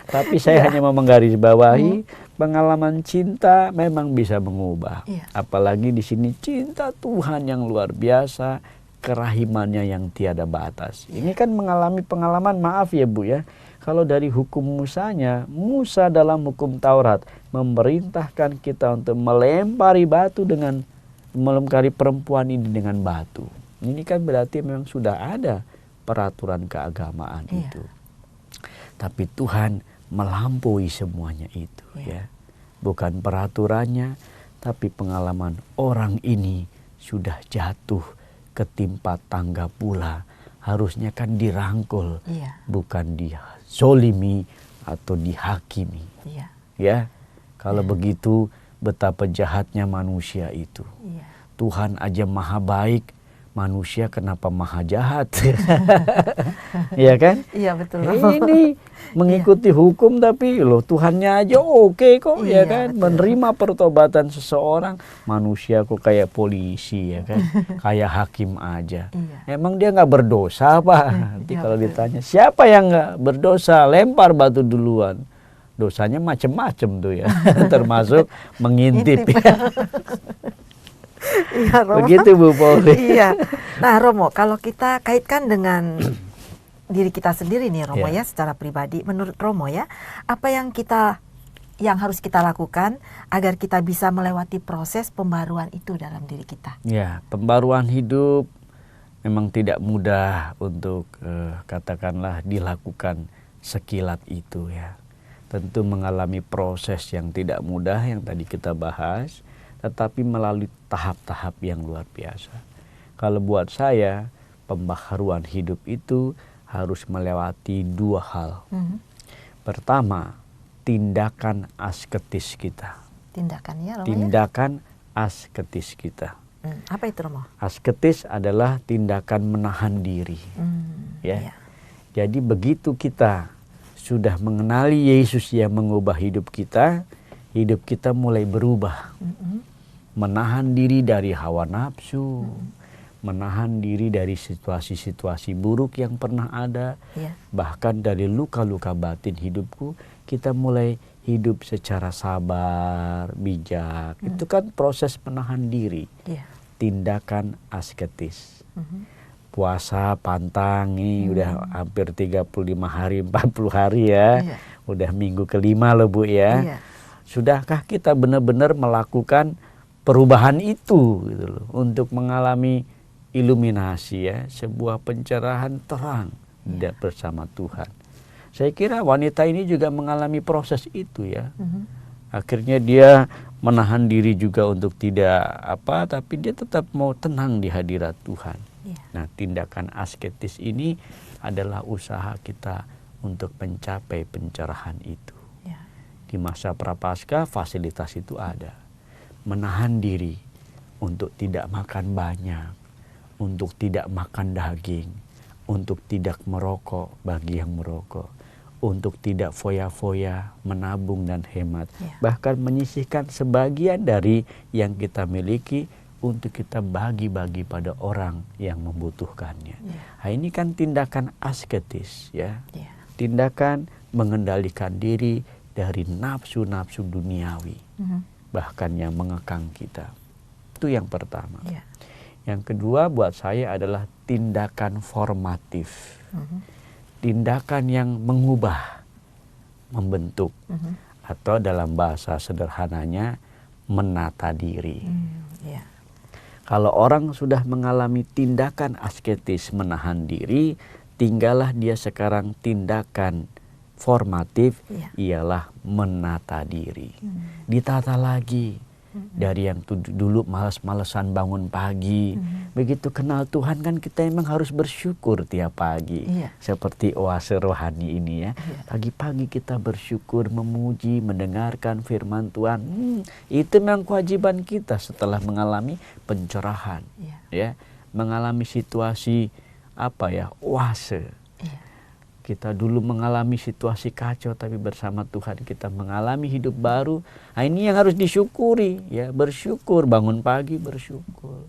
Tapi saya hanya mau menggarisbawahi pengalaman cinta memang bisa mengubah. Apalagi di sini cinta Tuhan yang luar biasa, kerahimannya yang tiada batas. Ini kan mengalami pengalaman, maaf ya Bu ya, kalau dari hukum Musanya, Musa dalam hukum Taurat memerintahkan kita untuk melempari perempuan ini dengan batu. Ini kan berarti memang sudah ada peraturan keagamaan itu. Tapi Tuhan melampaui semuanya itu ya. Bukan peraturannya, tapi pengalaman orang ini sudah jatuh ketimpa tangga pula, harusnya kan dirangkul, bukan dizolimi atau dihakimi. Ya, kalau begitu betapa jahatnya manusia itu. Tuhan aja maha baik, manusia kenapa maha jahat? Iya kan? Iya, betul. Ini mengikuti hukum tapi loh Tuhannya aja oke kok, ya kan? Betul. Menerima pertobatan seseorang, manusia kok kayak polisi ya kan? Kayak hakim aja. Emang dia nggak berdosa apa? Nanti kalau ditanya siapa yang nggak berdosa, lempar batu duluan. Dosanya macem-macem tuh ya, termasuk mengintip. Iya, Romo. Begitu Bu Pauli. Iya. Nah, Romo, kalau kita kaitkan dengan diri kita sendiri nih, Romo ya, secara pribadi, menurut Romo ya, apa yang harus kita lakukan agar kita bisa melewati proses pembaruan itu dalam diri kita? Ya, pembaruan hidup memang tidak mudah untuk katakanlah dilakukan sekilat itu ya. Tentu mengalami proses yang tidak mudah yang tadi kita bahas, tetapi melalui tahap-tahap yang luar biasa. Kalau buat saya, pembaharuan hidup itu harus melewati dua hal. Pertama, tindakan asketis kita. Tindakan ya, Romo. Tindakan asketis kita. Apa itu, Romo? Asketis adalah tindakan menahan diri. Ya. Jadi begitu kita sudah mengenali Yesus yang mengubah hidup kita mulai berubah. Menahan diri dari hawa nafsu, menahan diri dari situasi-situasi buruk yang pernah ada, bahkan dari luka-luka batin hidupku, kita mulai hidup secara sabar, bijak. Itu kan proses menahan diri, tindakan asketis. Puasa pantang, ini udah hampir 35 hari, 40 hari ya, udah minggu kelima loh Bu ya. Sudahkah kita benar-benar melakukan perubahan itu gitu loh, untuk mengalami iluminasi ya, sebuah pencerahan terang bersama Tuhan. Saya kira wanita ini juga mengalami proses itu ya. Akhirnya dia menahan diri juga untuk tidak tapi dia tetap mau tenang di hadirat Tuhan. Nah, tindakan asketis ini adalah usaha kita untuk mencapai pencerahan itu. Di masa prapaskah fasilitas itu ada. Menahan diri untuk tidak makan banyak, untuk tidak makan daging, untuk tidak merokok bagi yang merokok, untuk tidak foya-foya, menabung dan hemat, bahkan menyisihkan sebagian dari yang kita miliki untuk kita bagi-bagi pada orang yang membutuhkannya. Nah, ini kan tindakan asketis ya, tindakan mengendalikan diri dari nafsu-nafsu duniawi. Bahkan yang mengekang kita. Itu yang pertama. Yang kedua buat saya adalah tindakan formatif. Tindakan yang mengubah, membentuk. Atau dalam bahasa sederhananya, menata diri. Kalau orang sudah mengalami tindakan asketis menahan diri, tinggallah dia sekarang tindakan formatif, ialah menata diri. Ditata lagi, Dari yang dulu malas-malesan bangun pagi, begitu kenal Tuhan kan kita emang harus bersyukur tiap pagi. Seperti oase rohani ini ya. Pagi-pagi kita bersyukur, memuji, mendengarkan firman Tuhan. Itu memang kewajiban kita setelah mengalami pencerahan. Ya, mengalami situasi oase. Kita dulu mengalami situasi kacau, tapi bersama Tuhan kita mengalami hidup baru. Nah, ini yang harus disyukuri, ya, bersyukur, bangun pagi bersyukur.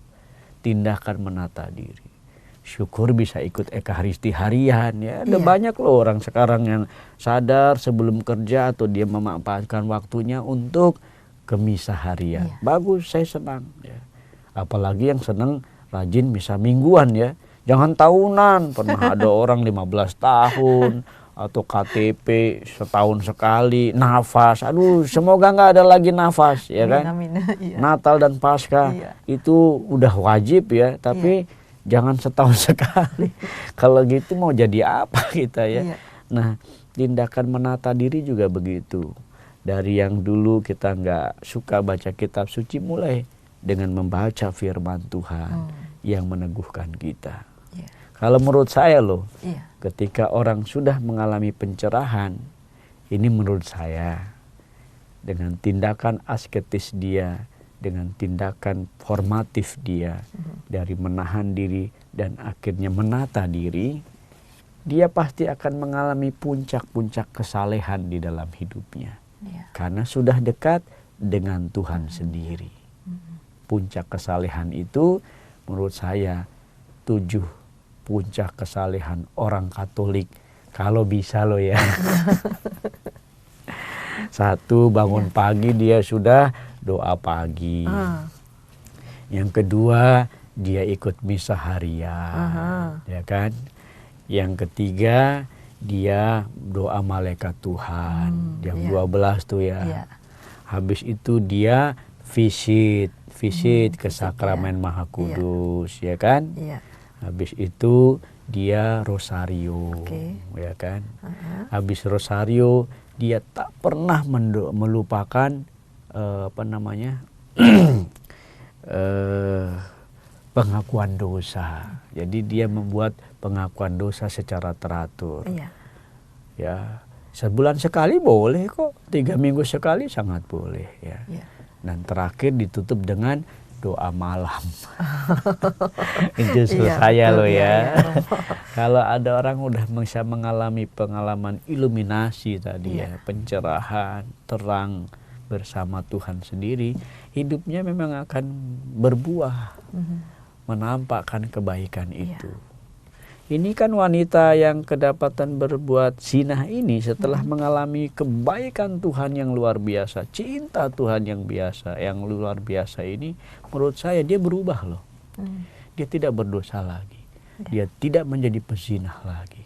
Tindakan menata diri. Syukur bisa ikut ekaristi harian, ya. Ada banyak loh orang sekarang yang sadar sebelum kerja atau dia memanfaatkan waktunya untuk ke misa harian. Bagus, saya senang, ya. Apalagi yang senang rajin misa mingguan, ya. Jangan tahunan, pernah ada orang 15 tahun atau KTP setahun sekali, nafas. Aduh, semoga nggak ada lagi nafas, ya kan? Amin. Natal dan Paskah itu udah wajib ya, tapi jangan setahun sekali. Kalau gitu mau jadi apa kita ya? Nah, tindakan menata diri juga begitu. Dari yang dulu kita nggak suka baca kitab suci, mulai dengan membaca firman Tuhan yang meneguhkan kita. Kalau menurut saya loh, ketika orang sudah mengalami pencerahan, ini menurut saya dengan tindakan asketis dia, dengan tindakan formatif dia, dari menahan diri dan akhirnya menata diri, dia pasti akan mengalami puncak-puncak kesalehan di dalam hidupnya. Karena sudah dekat dengan Tuhan sendiri. Puncak kesalehan itu menurut saya 7 puncak kesalehan orang Katolik, kalau bisa loh ya. 1, bangun pagi dia sudah doa pagi. Yang kedua, dia ikut misa harian, ya kan? Yang ketiga, dia doa malaikat Tuhan, yang 12 tuh ya. Habis itu dia visit ke sakramen Maha Kudus, ya kan? Habis itu dia rosario, ya kan? Habis rosario dia tak pernah melupakan pengakuan dosa. Jadi dia membuat pengakuan dosa secara teratur. Ya, sebulan sekali boleh kok, 3 minggu sekali sangat boleh ya. Dan terakhir ditutup dengan doa malam. Itu saya loh ya. Kalau ada orang udah bisa mengalami pengalaman iluminasi tadi ya, pencerahan, terang bersama Tuhan sendiri, hidupnya memang akan berbuah, menampakkan kebaikan itu. Ini kan wanita yang kedapatan berbuat zina ini setelah mengalami kebaikan Tuhan yang luar biasa, cinta Tuhan yang luar biasa ini, menurut saya dia berubah loh. Dia tidak berdosa lagi. Dia tidak menjadi pezinah lagi.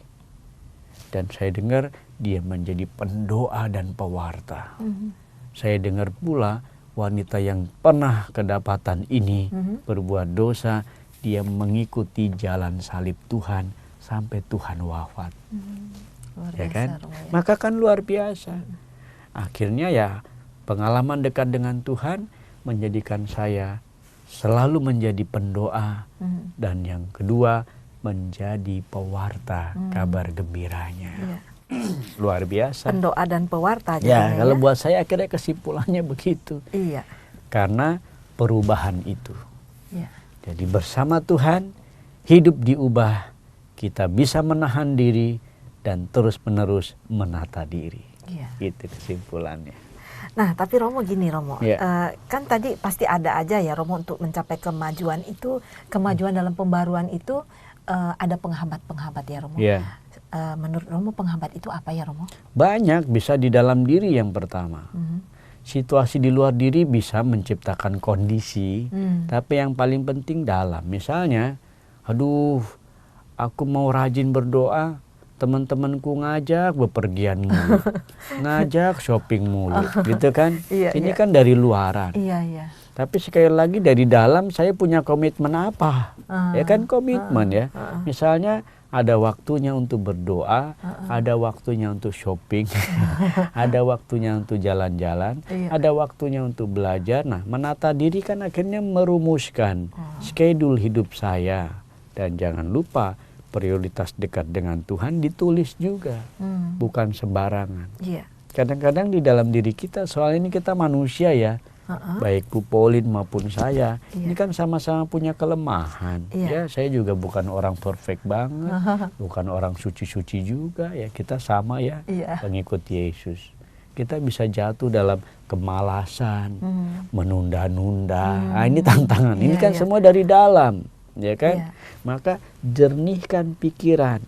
Dan saya dengar dia menjadi pendoa dan pewarta. Saya dengar pula wanita yang pernah kedapatan ini berbuat dosa, dia mengikuti jalan salib Tuhan sampai Tuhan wafat. Ya kan? Maka kan luar biasa. Akhirnya ya pengalaman dekat dengan Tuhan menjadikan saya selalu menjadi pendoa, dan yang kedua menjadi pewarta kabar gembiranya. Luar biasa. Pendoa dan pewarta. Ya, kalau buat saya akhirnya kesimpulannya begitu. Karena perubahan itu. Jadi bersama Tuhan, hidup diubah, kita bisa menahan diri dan terus-menerus menata diri. Itu kesimpulannya. Nah, tapi Romo gini Romo, kan tadi pasti ada aja ya Romo untuk mencapai kemajuan itu, kemajuan dalam pembaruan itu ada penghambat-penghambat ya Romo. Menurut Romo penghambat itu apa ya Romo? Banyak, bisa di dalam diri yang pertama. Situasi di luar diri bisa menciptakan kondisi, tapi yang paling penting dalam. Misalnya, aduh, aku mau rajin berdoa, teman-temanku ngajak bepergian mulu, ngajak shopping mulu, gitu kan? Ini kan dari luaran. Tapi sekali lagi dari dalam saya punya komitmen apa? Ya kan komitmen ya. Misalnya Ada waktunya untuk berdoa, ada waktunya untuk shopping, ada waktunya untuk jalan-jalan, ada waktunya untuk belajar. Nah, menata diri kan akhirnya merumuskan schedule hidup saya. Dan jangan lupa prioritas dekat dengan Tuhan ditulis juga, bukan sembarangan. Kadang-kadang di dalam diri kita, soal ini kita manusia ya, baik Bu Pauline maupun saya, ini kan sama-sama punya kelemahan. Ya, saya juga bukan orang perfect banget, bukan orang suci-suci juga ya. Kita sama ya, pengikut Yesus. Kita bisa jatuh dalam kemalasan, menunda-nunda. Nah, ini tantangan. Ini kan semua dari dalam, ya kan? Maka jernihkan pikiran,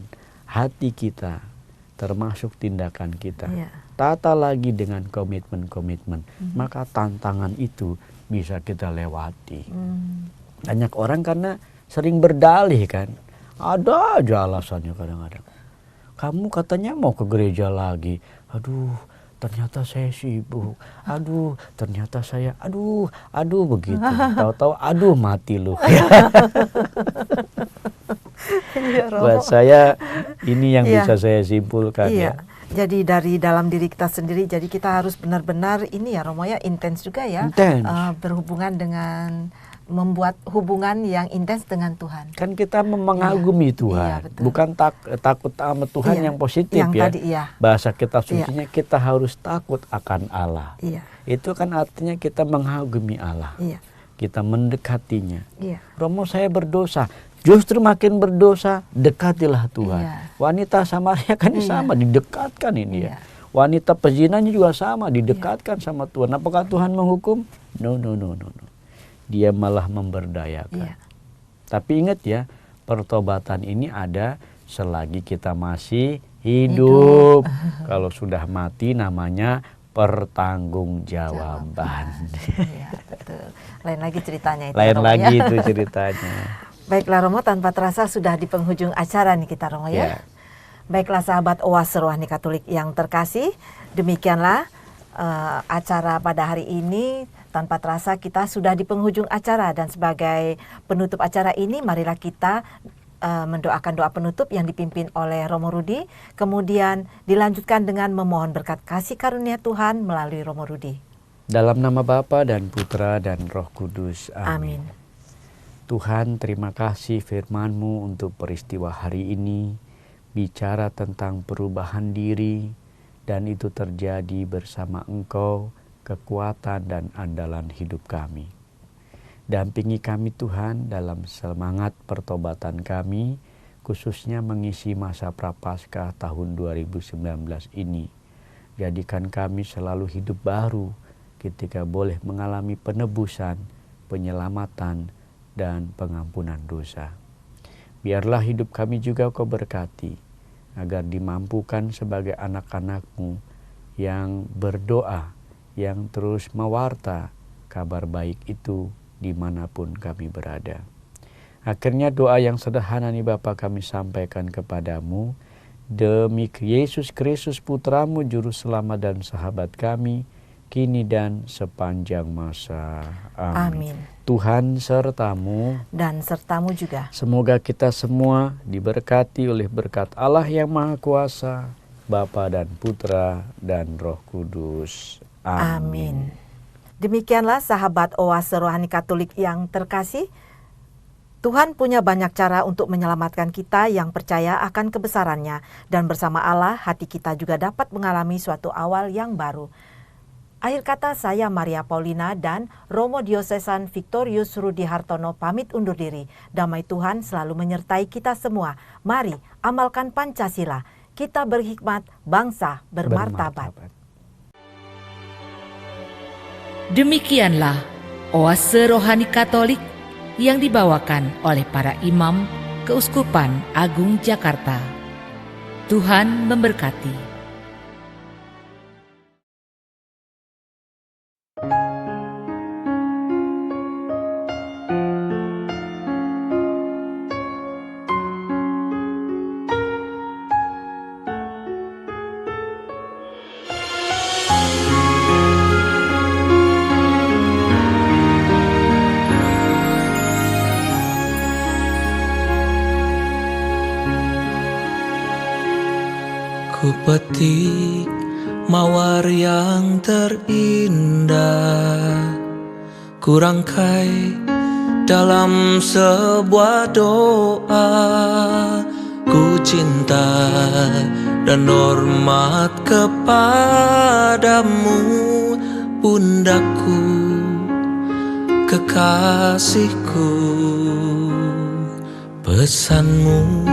hati kita, termasuk tindakan kita. Tata lagi dengan komitmen-komitmen, maka tantangan itu bisa kita lewati. Banyak orang karena sering berdalih kan, ada aja alasannya kadang-kadang. Kamu katanya mau ke gereja lagi, aduh ternyata saya sibuk, aduh ternyata saya, aduh begitu. Tahu-tahu aduh mati lu. Buat saya ini yang bisa saya simpulkan ya. Jadi dari dalam diri kita sendiri, jadi kita harus benar-benar ini ya Romo ya, intens juga ya, berhubungan dengan, membuat hubungan yang intens dengan Tuhan. Kan kita mengagumi Tuhan, bukan takut sama Tuhan yang positif yang ya. Tadi, bahasa kita sucinya kita harus takut akan Allah. Itu kan artinya kita mengagumi Allah, kita mendekatinya. Romo saya berdosa. Justru makin berdosa, dekatilah Tuhan. Wanita Samaria kan sama, didekatkan ini ya. Wanita pezinanya juga sama, didekatkan sama Tuhan. Apakah Tuhan menghukum? No. Dia malah memberdayakan. Tapi ingat ya, pertobatan ini ada selagi kita masih hidup. Kalau sudah mati namanya pertanggungjawaban. Betul. Lain lagi ceritanya itu. Lain lagi itu ceritanya. Baiklah Romo, tanpa terasa sudah di penghujung acara nih kita Romo ya. Baiklah sahabat Oase Rohani Katolik yang terkasih, demikianlah acara pada hari ini. Tanpa terasa kita sudah di penghujung acara, dan sebagai penutup acara ini marilah kita mendoakan doa penutup yang dipimpin oleh Romo Rudi, kemudian dilanjutkan dengan memohon berkat kasih karunia Tuhan melalui Romo Rudi. Dalam nama Bapa dan Putra dan Roh Kudus. Amin. Tuhan, terima kasih firman-Mu untuk peristiwa hari ini, bicara tentang perubahan diri, dan itu terjadi bersama Engkau, kekuatan dan andalan hidup kami. Dampingi kami Tuhan dalam semangat pertobatan kami, khususnya mengisi masa Prapaskah tahun 2019 ini. Jadikan kami selalu hidup baru ketika boleh mengalami penebusan, penyelamatan, dan pengampunan dosa. Biarlah hidup kami juga Kau berkati, agar dimampukan sebagai anak-anak-Mu yang berdoa, yang terus mewarta kabar baik itu dimanapun kami berada. Akhirnya doa yang sederhana ini Bapa kami sampaikan kepadamu, demi Yesus Kristus Putra-Mu, Juru Selamat dan Sahabat kami, kini dan sepanjang masa. Amin. Tuhan sertamu dan sertamu juga. Semoga kita semua diberkati oleh berkat Allah yang Maha Kuasa, Bapa dan Putra dan Roh Kudus. Amin. Demikianlah sahabat Oase Rohani Katolik yang terkasih. Tuhan punya banyak cara untuk menyelamatkan kita yang percaya akan kebesarannya, dan bersama Allah hati kita juga dapat mengalami suatu awal yang baru. Akhir kata, saya Maria Paulina dan Romo Diosesan Victorius Rudi Hartono pamit undur diri. Damai Tuhan selalu menyertai kita semua. Mari amalkan Pancasila. Kita berhikmat, bangsa bermartabat. Demikianlah Oase Rohani Katolik yang dibawakan oleh para imam Keuskupan Agung Jakarta. Tuhan memberkati. Ku petik mawar yang terindah, ku rangkai dalam sebuah doa. Ku cinta dan hormat kepadamu, bundaku, kekasihku. Pesanmu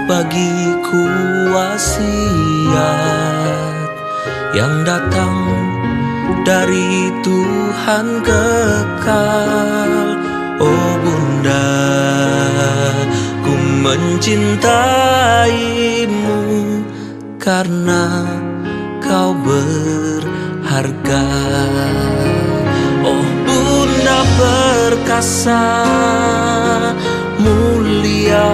bagiku wasiat yang datang dari Tuhan kekal. Oh Bunda, ku mencintaimu karena kau berharga. Oh Bunda perkasa mulia,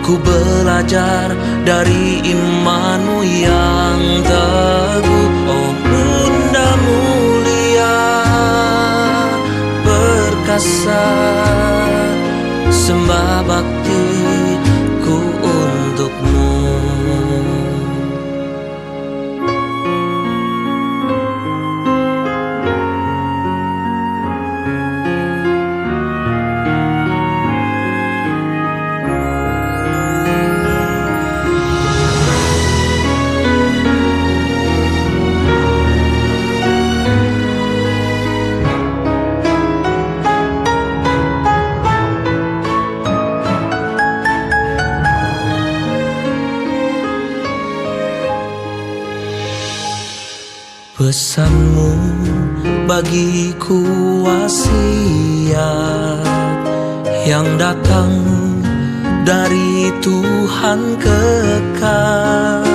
ku belajar dari imanmu yang teguh. Oh Bunda mulia, perkasa, sembah baktiku untukmu. Pesanmu bagiku wasiat yang datang dari Tuhan kekal.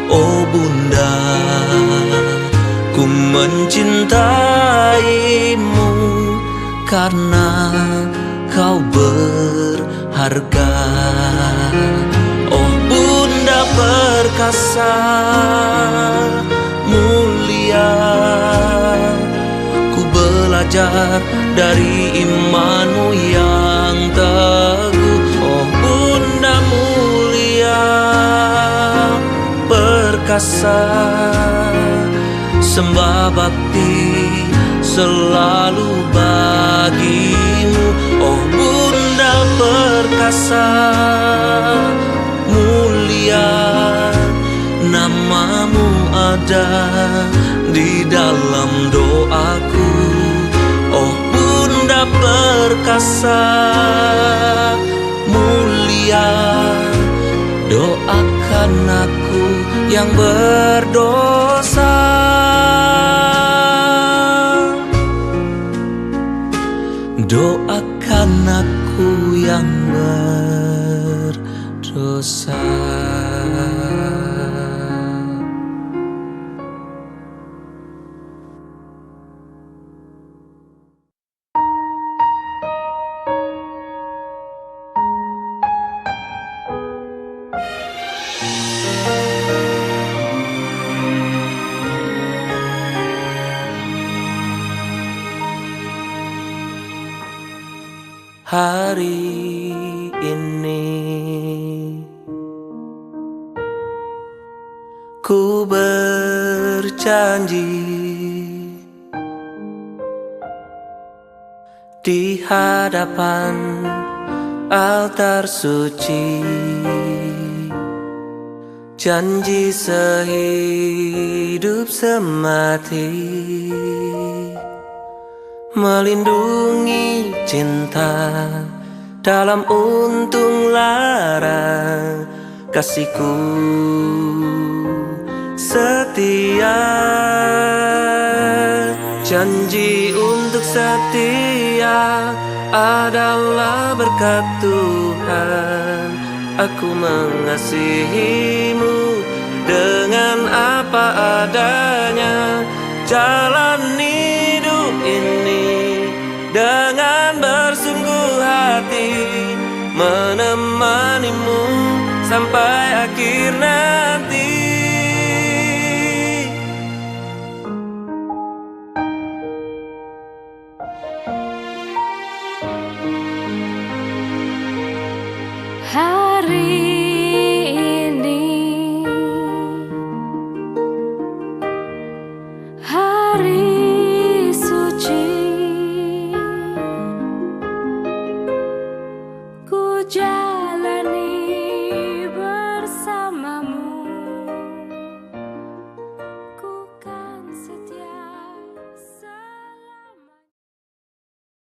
Oh Bunda, ku mencintaimu karena kau berharga. Oh Bunda perkasa mulia, ku belajar dari imanmu yang teguh. Oh Bunda mulia, perkasa, sembah bakti selalu bagimu. Oh Bunda perkasa mulia, namamu ada di dalam doaku. Oh Bunda perkasa mulia, doakan aku yang berdosa. Doakan aku yang berdosa. Hari ini ku berjanji di hadapan altar suci, janji sehidup semati, melindungi cinta dalam untung lara, kasihku setia, janji untuk setia adalah berkat Tuhan. Aku mengasihimu dengan apa adanya, jalani hidup ini dengan bersungguh hati, menemanimu sampai akhir